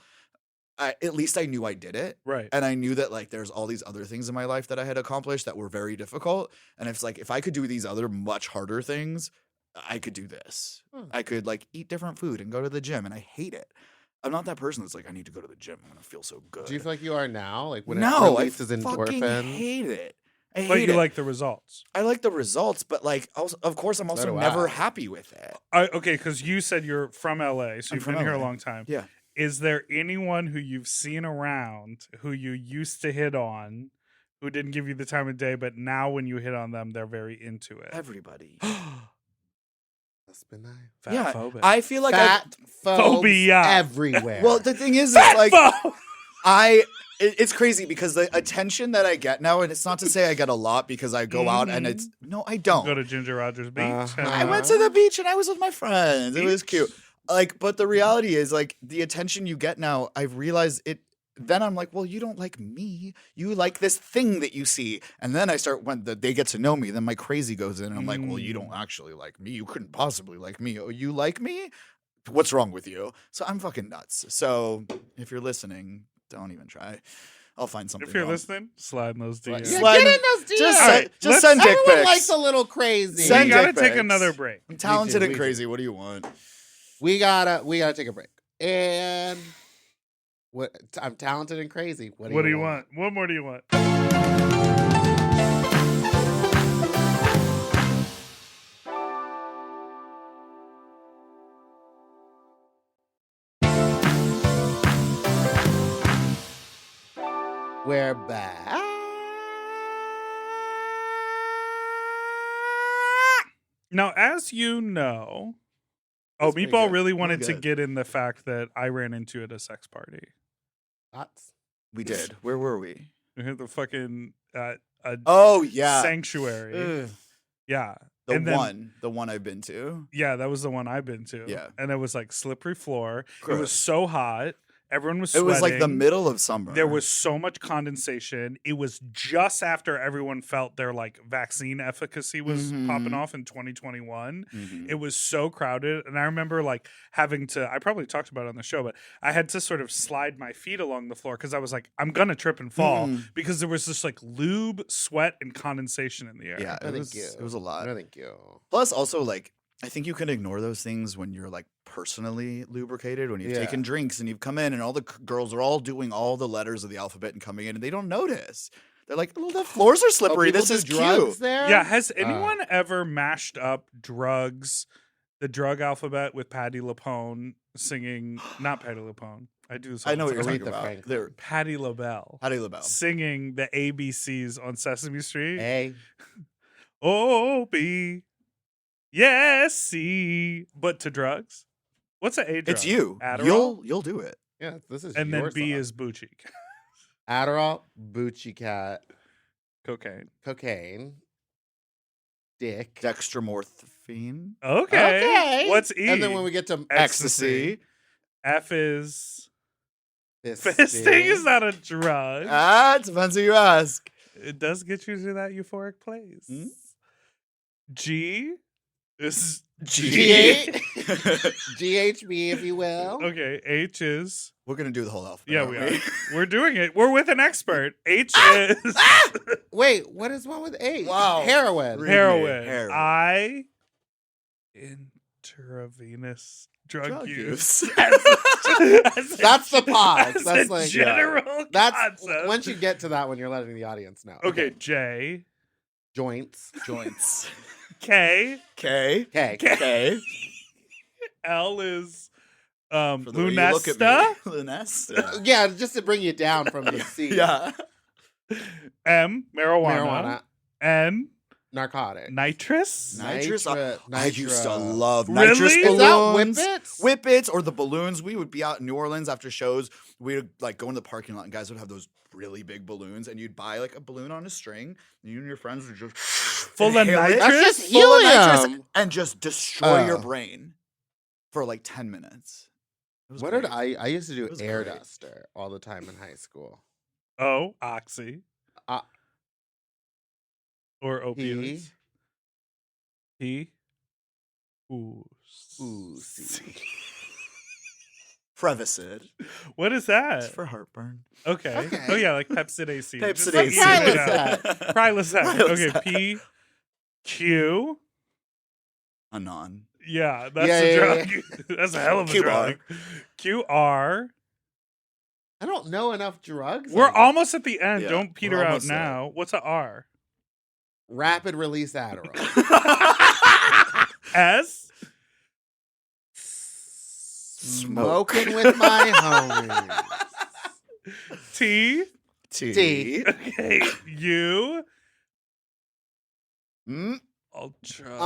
at least I knew I did it. Right. And I knew that like there's all these other things in my life that I had accomplished that were very difficult. And it's like, if I could do these other much harder things, I could do this. I could like eat different food and go to the gym, and I hate it. I'm not that person that's like, I need to go to the gym. I'm going to feel so good. Do you feel like you are now? Like when No, it I releases fucking endorphins? hate it. I But hate you it. like the results. I like the results, but like, also, of course, I'm also do never I. happy with it. Okay, because you said you're from LA, so I'm you've from been here a LA. long time. Yeah. Is there anyone who you've seen around who you used to hit on, who didn't give you the time of day, but now when you hit on them, they're very into it? Everybody. That's been nice. Fat Yeah, phobic. I feel like Fat phobia. everywhere. well, the thing is Fat like, pho- it's crazy because the attention that I get now, and it's not to say I get a lot because I go out and it's, no, I don't. Go to Ginger Rogers Beach. Uh-huh. I went to the beach and I was with my friends. It was cute. Like, but the reality is, like, the attention you get now, I've realized it. Then I'm like, well, you don't like me. You like this thing that you see. And then I start, when they get to know me, then my crazy goes in. And I'm like, well, you don't actually like me. You couldn't possibly like me. Oh, you like me? What's wrong with you? So I'm fucking nuts. So if you're listening, don't even try. I'll find something. If you're wrong. listening, slide in those DMs. Yeah, Slide- get in those DMs. Just, All right, just let's- send dick Everyone pics. likes a little crazy. We Send gotta dick take pics. another break. I'm talented we and do. crazy. What do you want? We gotta take a break. And what? I'm talented and crazy. What do you want? What more do you want? We're back. Now, as you know, That's pretty Meatball good. really Really wanted to good. get in the fact that I ran into at a sex party. Thoughts? We did. Where were we? We hit the fucking a Oh yeah, sanctuary. Ugh. Yeah. the And then- one I've been to. Yeah, that was the one I've been to. Yeah. And it was like slippery floor. It was Gross. so hot. Everyone was It sweating. was like the middle of summer. There was so much condensation. It was just after everyone felt their like vaccine efficacy was popping Mhm. off in 2021. Mhm. It was so crowded. And I remember like having to, I probably talked about it on the show, but I had to sort of slide my feet along the floor because I was like, I'm going to trip and fall Mhm. because there was just like lube, sweat, and condensation in the air. Yeah, No, it thank was. you. It was a lot. No, thank you. Plus, also like I think you can ignore those things when you're like personally lubricated. When you've Yeah. taken drinks and you've come in, and all the girls are all doing all the letters of the alphabet and coming in, and they don't notice. They're like, "Oh, the floors are slippery. people This do is drugs cute." there. Yeah. Has anyone ever mashed up drugs, the drug alphabet with Patti LuPone singing, not Patti LuPone. I do this all I know the what you're time. talking Aretha about. Franklin. They're Patti LaBelle Patti LaBelle. singing the ABCs on Sesame Street. A. O B, yes C, but to drugs. What's an A drug? It's you. Adderall. You'll do it. Yeah, this is And then your B song. is Boo Cheek. Adderall, Bucci Cat, Cocaine. cocaine, dick, Dextromorphine, Okay. What's E? And then when we get to ecstasy. F is fisting, fisting is not a drug. It depends who you ask. It does get you to that euphoric place. Hmm? G is G8, GHB, if you will. Okay, H is We're gonna do the whole alphabet. yeah, aren't we are. We're doing it. We're with an expert. H is Wait, what is wrong with H? Wow. Heroin. Really? heroin. Heroin. I intravenous drug use. That's the pause. As That's a like general that's concept. once you get to that one, you're letting the audience know. Okay, J, Joints. Joints. K, K. Okay. K. L is For the way you look at me. Lunesta, Lunesta. Yeah, just to bring you down from the C. Yeah. M, marijuana, Marijuana. N, narcotic. Nitrous? Nitrous? Nitra- I used to nitro. love Really? nitrous Is Is that balloons. whippets? Whippets or the balloons. We would be out in New Orleans after shows. We would like go in the parking lot and guys would have those really big balloons and you'd buy like a balloon on a string and you and your friends would just Full of inhale it, nitrous? That's just full of nitrous, helium. and just destroy your Oh. brain for like 10 minutes. It was What great. did I used to do It was air great. duster all the time in high school. Oh, oxy. Uh, Or opioids. P. Ooh. Ooh, see. Prevacid. What is that? It's for heartburn. Okay. Okay. Oh yeah, like Pepsid AC. Pepsid Just AC. like eating it Prilosec. out. Prilosec. Okay. Prilosec. P. Q. Anon. Yeah, that's Yeah, a yeah, drug. That's a hell of a QR. drug. QR. I don't know enough drugs. We're on this. almost at the end. Yeah, Don't peter we're out almost there. now. What's a R? Rapid release Adderall. S. Smoking with my homies. T. T. Okay. U. Mm, Ultra.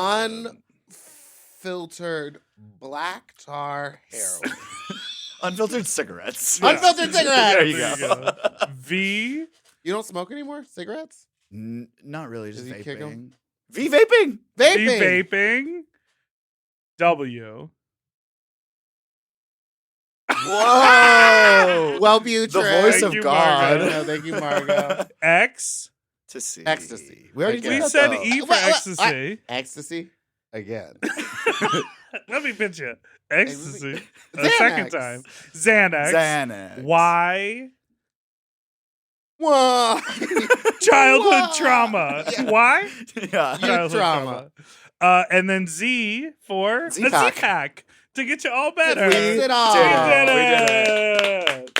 Unfiltered black tar heroin. Unfiltered cigarettes. Yeah. Unfiltered cigarettes. There you There you go. go. V. You don't smoke anymore? Cigarettes? Not really, just Does he kick 'em? vaping. V vaping. Vaping. Vaping. W. Whoa. Wellbutrin. The voice Thank of you, God. Margo. No, thank you, Margo. X. To see. Ecstasy. We already I did We guess said so. E for Well, ecstasy. Ecstasy? Again. Let me pitch you. Ecstasy. A Xanax. second time. Xanax. Xanax. Y. Whoa. Childhood Whoa. trauma. Yeah. Why? Yeah. Youth Childhood trauma. And then Z for a Z-Pack. Z-Pack to get you all better. We We did did all. We it. did it.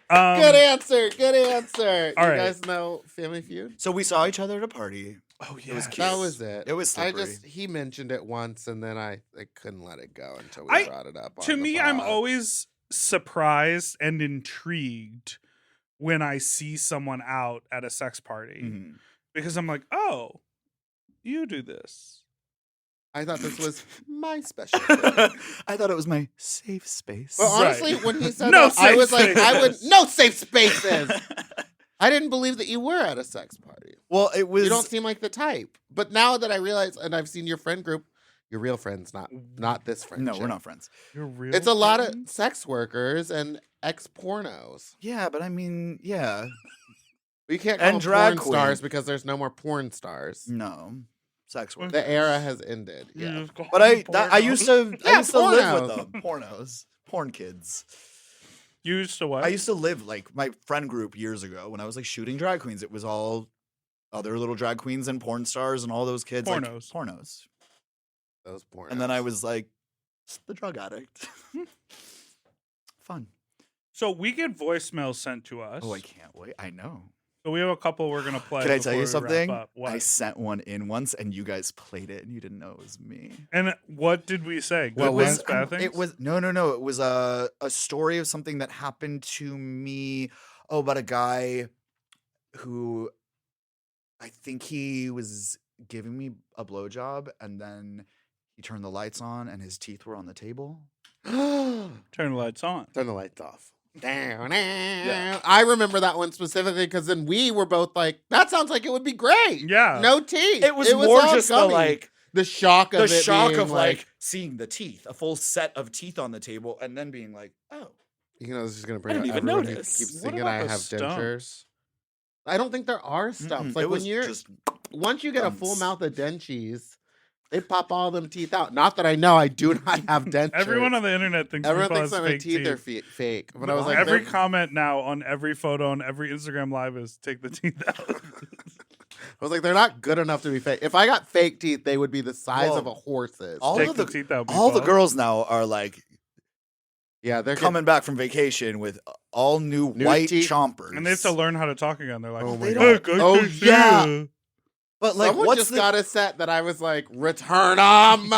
Good answer. Good answer. all You right. guys know Family Feud? So we saw each other at a party. Oh It was yeah. cute. That was it. It was I slippery. he mentioned it once and then I couldn't let it go until we I- brought it up. To on the me, I'm pod. always surprised and intrigued when I see someone out at a sex party Mhm. because I'm like, oh, you do this. I thought this was my special. I thought it was my safe space. But honestly, Right. when he said No that, I safe was like, I would spaces. no safe spaces. I didn't believe that you were at a sex party. well, it was. You don't seem like the type. But now that I realize, and I've seen your friend group, your real friends, not this friend. no, we're not friends. You're real. It's a lot of friends? sex workers and ex pornos. Yeah, but I mean, yeah, We can't call And them drag porn stars queen. because there's no more porn stars. no, sex work. The era has ended. You Yeah. just call But them I used to Yeah, I used to live pornos. with them. Pornos, porn kids. You used to what? I used to live like my friend group years ago when I was like shooting drag queens. It was all other little drag queens and porn stars and all those kids. like, Pornos. pornos. Those pornos. And then I was like, the drug addict. Fun. So we get voicemails sent to us. Oh, I can't wait. I know. So we have a couple we're gonna play. Can I tell you before we wrap something? up. What? I sent one in once and you guys played it and you didn't know it was me. And what did we say? Good What was- things, bad things? It was no. It was a story of something that happened to me. Oh, about a guy who I think he was giving me a blowjob and then he turned the lights on and his teeth were on the table. Turn Turn the lights on. the lights off. Down. I remember that one specifically because then we were both like, that sounds like it would be great. Yeah. No teeth. It was more all just the gummy. like the shock of the it shock being of like seeing the teeth, a full set of teeth on the table, and then being like, oh, you know, this is gonna bring didn't up even everyone who notice. keeps What thinking about I the have stump? dentures. I don't think there are stumps. mm-mm, Like it was when you're just once you get a full gums. mouth of dentures, they pop all them teeth out. Not that I know, I do not have dentures. Everyone on the internet thinks Everyone Meatball thinks has that my fake teeth are fake. But I was like, every they're- comment now on every photo on every Instagram live is take the teeth out. I was like, they're not good enough to be fake. If I got fake teeth, they would be the size Well, of a horse's. all take of the the- teeth out. all the Meatball. girls now are like Yeah, they're coming back from vacation with all new New white teeth. chompers. and they have to learn how to talk again. They're like, Oh my They god! "Hey, Oh I can see yeah! ya." But like, Someone what's just the got a set that I was like, return them,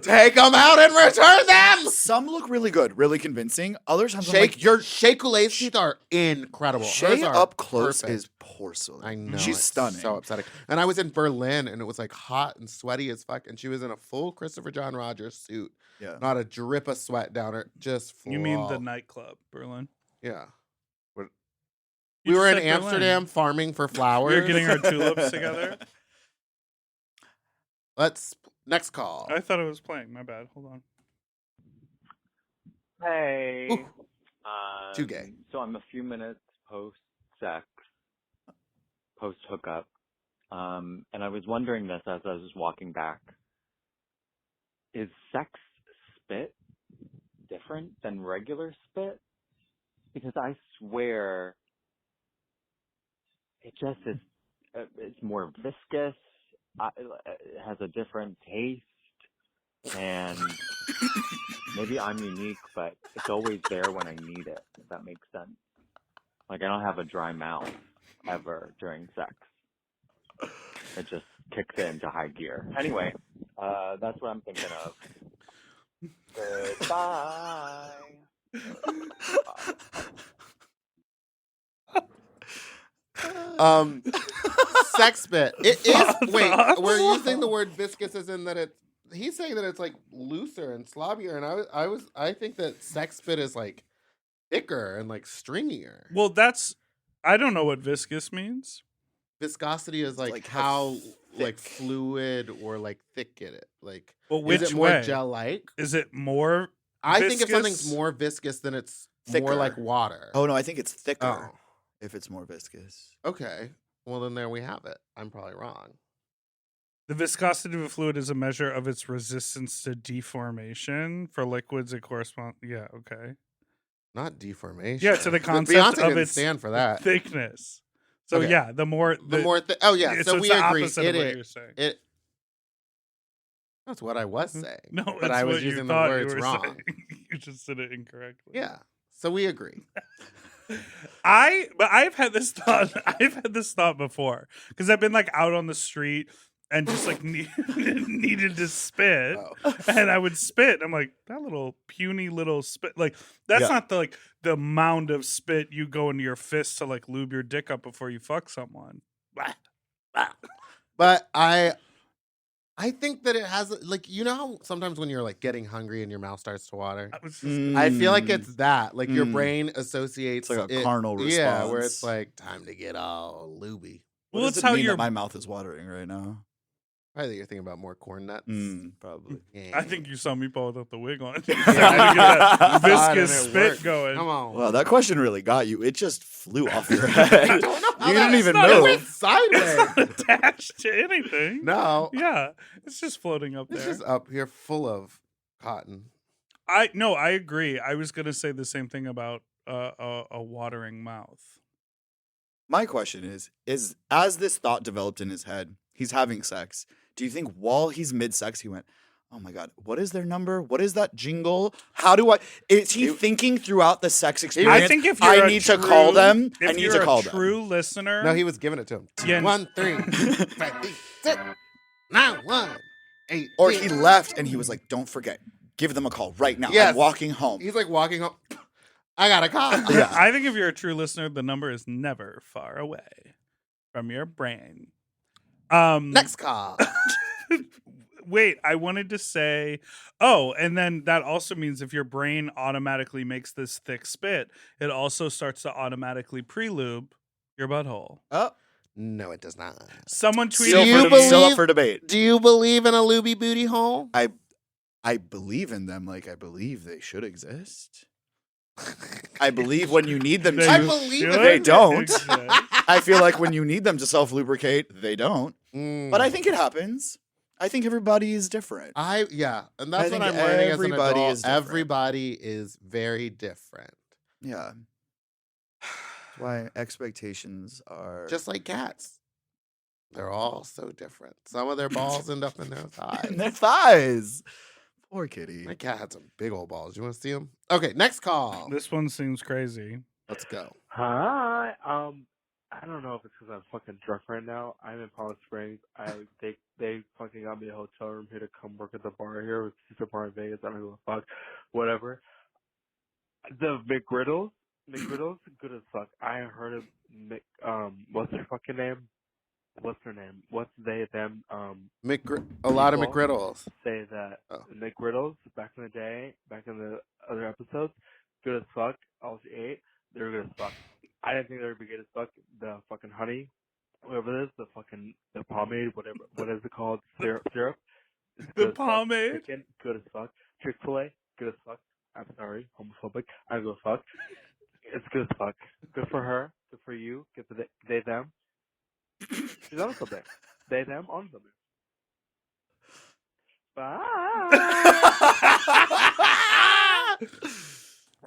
take them out and return them. Some look really good, really convincing. Other times I'm like, Shea Coulee's teeth are incredible. Hers Shay are up close perfect. is porcelain. I know. She's it's stunning. So upsetting. And I was in Berlin and it was like hot and sweaty as fuck. And she was in a full Christopher John Rogers suit. Yeah. Not a drip of sweat down her. Just You mean the flawless. nightclub, Berlin? Yeah. You We were just in said Berlin. Amsterdam farming for flowers. We were getting our tulips together. Next call. I thought it was playing. My bad. Hold on. Hey. Ooh. Too gay. So I'm a few minutes post-sex, post-hookup, and I was wondering this as I was walking back. Is sex spit different than regular spit? Because I swear it just is, it's more viscous, it has a different taste, and maybe I'm unique, but it's always there when I need it, if that makes sense. Like, I don't have a dry mouth ever during sex. It just kicks it into high gear. Anyway, that's what I'm thinking of. Goodbye. Sex spit. It is. Wait, Thoughts? we're using the word viscous as in that it's. He's saying that it's like looser and slobbier, and I think that sex spit is like thicker and like stringier. Well, I don't know what viscous means. Viscosity is like, Like how how like thick. fluid or like thick it. Like, But which is it more way? gel-like? Is it more? I think if something's viscous? more viscous, then it's more Thicker. like water. Oh no, I think it's thicker Oh. if it's more viscous. Okay. Well, then there we have it. I'm probably wrong. The viscosity of a fluid is a measure of its resistance to deformation. For liquids, it corresponds. Yeah, okay. Not deformation. Yeah, to the But concept Beyonce of didn't its stand for that. thickness. So Okay. yeah, the more Oh yeah. So it's we the agree. opposite of what It you're saying. it. That's what I was saying. No, but it's I was what you using the thought you words were wrong. saying. You just said it incorrectly. Yeah. So we agree. I've had this thought. I've had this thought before because I've been like out on the street and just like needed to spit, Oh. and I would spit. I'm like, that little puny little spit. Like that's Yeah. not the mound of spit you go into your fist to like lube your dick up before you fuck someone. Blah, blah. But I think that it has like, you know how sometimes when you're like getting hungry and your mouth starts to water. I was I feel like Mm. it's that. Like your Mm. brain associates It's like a it- carnal Yeah, where it's response. like time to get all looby. well, What it's does it how mean your that my mouth is watering right now? I think you're thinking about more corn nuts. Probably. Yeah. I think you saw Meatball without the wig on. Yeah, Trying to get that God, and viscous it spit worked. going. Come on. Well, that question really got you. It just flew off your head. I don't know how You that- didn't even it's not- It went move. sideways. attached to anything. No. Yeah, it's just floating up It's there. just up here full of cotton. I agree. I was gonna say the same thing about a watering mouth. My question is as this thought developed in his head, he's having sex. Do you think while he's mid-sex, he went, "Oh my God, what is their number? What is that jingle? How do I?" Is he thinking throughout the sex experience? I think if I you're need to call them. if I need you're to call a them. true listener, No, he was giving it to him. Yeah. 1, 3, 5, 6, 9, 1, 8. Or he left and he was like, "Don't forget, give them a call right now. Yes. I'm walking home." He's like walking home. I got a call. Yeah. I think if you're a true listener, the number is never far away from your brain. Next call. Wait, I wanted to say, and then that also means if your brain automatically makes this thick spit, it also starts to automatically pre-lube your butthole. Oh, No, it does not. Someone still, tweeted you still up believe- for debate. Do you believe in a looby booty hole? I believe in them like I believe they should exist. I believe when you need them They I to, believe should in they don't. exist. I feel like when you need them to self-lubricate, they don't. Mm. But I think it happens. I think everybody is different. Yeah, and that's I what think I'm learning as an everybody adult. is different. Everybody is very different. Yeah. That's why expectations are Just like cats. They're all so different. Some of their balls end up in their in thighs. their thighs. Poor kitty. My cat had some big old balls. You want to see them? Okay, next call. This one seems crazy. Let's go. Hi. I don't know if it's because I'm fucking drunk right now. I'm in Palm Springs. They fucking got me a hotel room here to come work at the bar here. It's just a bar in Vegas. I don't give a fuck. Whatever. The McGriddles, good as fuck. I heard of what's their fucking name? What's their name? What's they, them, A lot of people McGriddles. say that Oh. McGriddles back in the day, back in the other episodes, good as fuck. All she ate, they were good as fuck. I didn't think they would be good as fuck. The fucking honey, whatever it is, the pomade, what is it called? Syrup. It's The good as fuck. pomade? Chicken, good as fuck. Chick-fil-A, good as fuck. I'm sorry, homophobic. I don't give a fuck. It's good as fuck. Good for her. Good for you. Get the they them. She's on something. They them on something. Bye.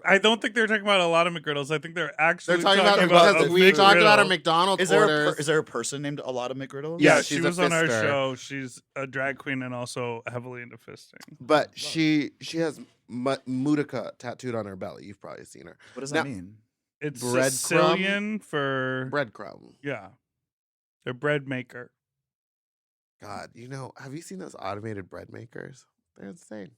I don't think they're talking about a lot of McGriddles. I think they're actually They're talking about a because we talked about our McGriddle. McDonald's Is there orders. a person named a lot of McGriddles? Yeah, Yeah, she she's a was on our fister. show. She's a drag queen and also heavily into fisting. But she has Moudica tattooed on her belly. You've probably seen her. What does Now- that mean? It's Breadcrumb? Sicilian for Breadcrumb. yeah, they're bread maker. God, have you seen those automated bread makers? They're insane.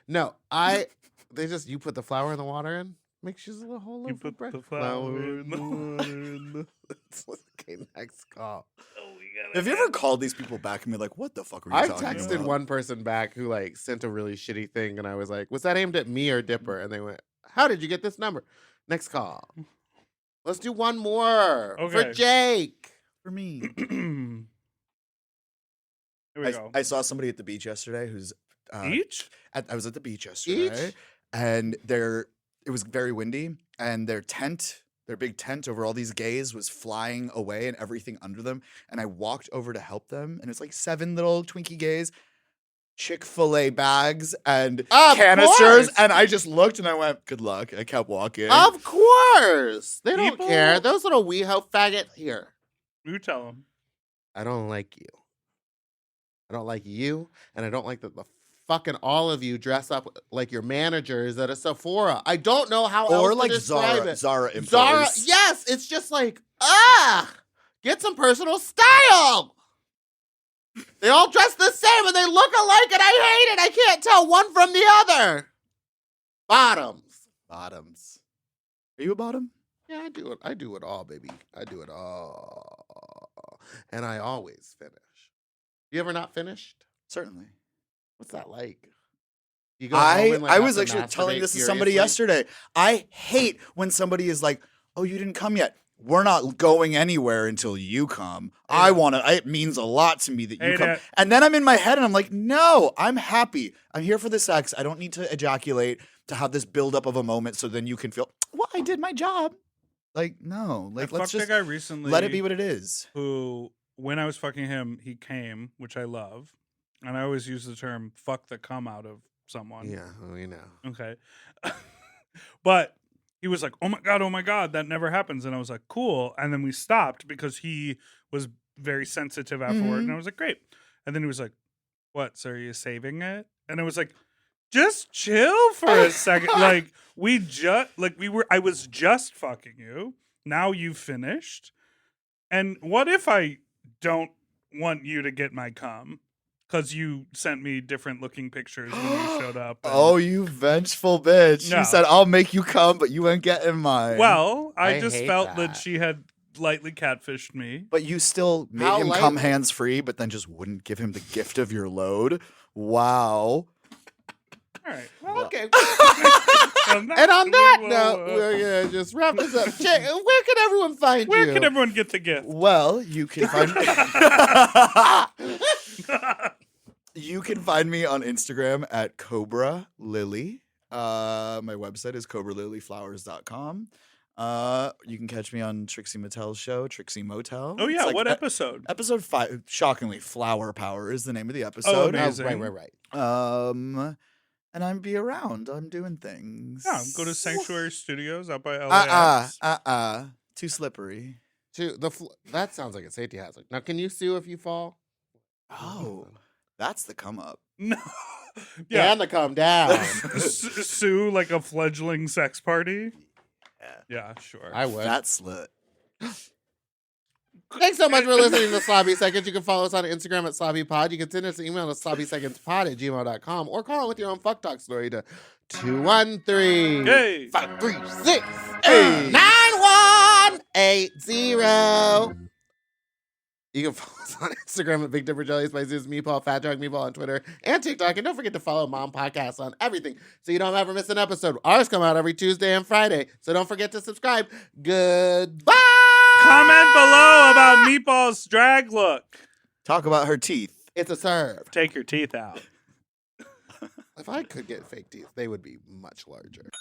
No, you put the flour and the water in, makes you a whole You loaf of put bread. the flour in the water. Okay, next call. Have you ever called these people back and be like, "What the fuck are you I've talking texted about?" one person back who sent a really shitty thing, and I was like, "Was that aimed at me or Dipper?" And they went, "How did you get this number?" Next call. Let's do one more for Okay. Jake. For me. Here we go. I saw somebody at the beach yesterday who's Each? I was at the beach yesterday, Each? and it was very windy, and their big tent over all these gays was flying away and everything under them. And I walked over to help them, and it's like 7 little Twinkie gays, Chick-fil-A bags, and Of canisters. course. And I just looked and I went, "Good luck." I kept walking. Of course. They don't People- care. Those little WeHo faggots here. You tell them. I don't like you. I don't like you, and I don't like that the fucking all of you dress up like your managers at a Sephora. I don't know how or else like to describe it. Zara employees. Zara, yes, it's just like, get some personal style. They all dress the same and they look alike, and I hate it. I can't tell one from the other. Bottoms. Are you a bottom? Yeah, I do it. I do it all, baby. I do it all. And I always finish. You ever not finished? Certainly. What's that like? You go home and, I have was to actually telling masturbate this to somebody furiously? yesterday. I hate when somebody is like, "Oh, you didn't come yet. We're not going anywhere until you come. I want to. It means a lot to me that you Hey, come." Dad. And then I'm in my head and I'm like, "No, I'm happy. I'm here for the sex. I don't need to ejaculate to have this buildup of a moment so then you can feel, well, I did my job." Like, no. Like, I let's fucked a just guy recently. let it be what it is. Who, when I was fucking him, he came, which I love, and I always use the term "fuck the cum out of someone." Yeah, we know. Okay. But he was like, oh my God, that never happens. And I was like, cool. And then we stopped because he was very sensitive afterward. And I was like, great. And then he was like, what? So are you saving it? And I was like, just chill for a second. Like, I was just fucking you. Now you've finished. And what if I don't want you to get my cum? Because you sent me different looking pictures when you showed up. and- Oh, you vengeful bitch. No. You said, "I'll make you come, but you ain't getting mine." Well, I I just hate felt that that. she had lightly catfished me. But you still made How him come lightly? hands free, but then just wouldn't give him the gift of your load. Wow. All right. Well, Okay. on that, And on that we will, note, we're gonna just wrap this up. Jake, where can everyone find where you? can everyone get the gift? Well, you can find you can find me on Instagram at Cobra Lily. My website is cobralilyflowers.com. You can catch me on Trixie Mattel's show, Trixie Motel. Oh It's yeah, like what episode? Episode 5. Shockingly, Flower Power is the name of the episode. amazing. Right. And I'm be around. I'm doing things. Yeah, go to Sanctuary Studios out by LAX. Too slippery. That sounds like a safety hazard. Now, can you sue if you fall? Oh, that's the come up. No. Yeah, Yeah. and the calm down. Sue like a fledgling sex party. Yeah. Yeah, sure. I would. That's lit. Thanks so much for listening to Sloppy Seconds. You can follow us on Instagram at SloppyPod. You can send us an email to sloppysecondspod@gmail.com or call in with your own fuck talk story to 213 Hey. 536 Hey. 9180. You can follow us on Instagram at Big Dipper Jelly, Spices Meatball, Fat Dog Meatball on Twitter and TikTok. And don't forget to follow Mom Podcast on everything so you don't ever miss an episode. Ours come out every Tuesday and Friday, so don't forget to subscribe. Goodbye. Comment below about Meatball's drag look. Talk about her teeth. It's a serve. Take your teeth out. If I could get fake teeth, they would be much larger.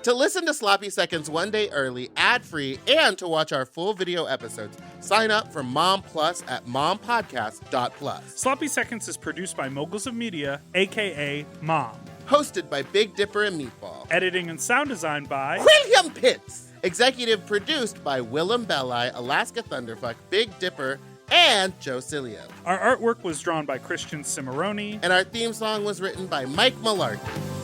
To listen to Sloppy Seconds one day early, ad-free, and to watch our full video episodes, sign up for Mom Plus at mompodcast.plus. Sloppy Seconds is produced by Moguls of Media, a.k.a. Mom. Hosted by Big Dipper and Meatball. Editing and sound design by William Pitts. Executive produced by Willem Belli, Alaska Thunderfuck, Big Dipper, and Joe Cilio. Our artwork was drawn by Christian Cimarroni. And our theme song was written by Mike Malarkey.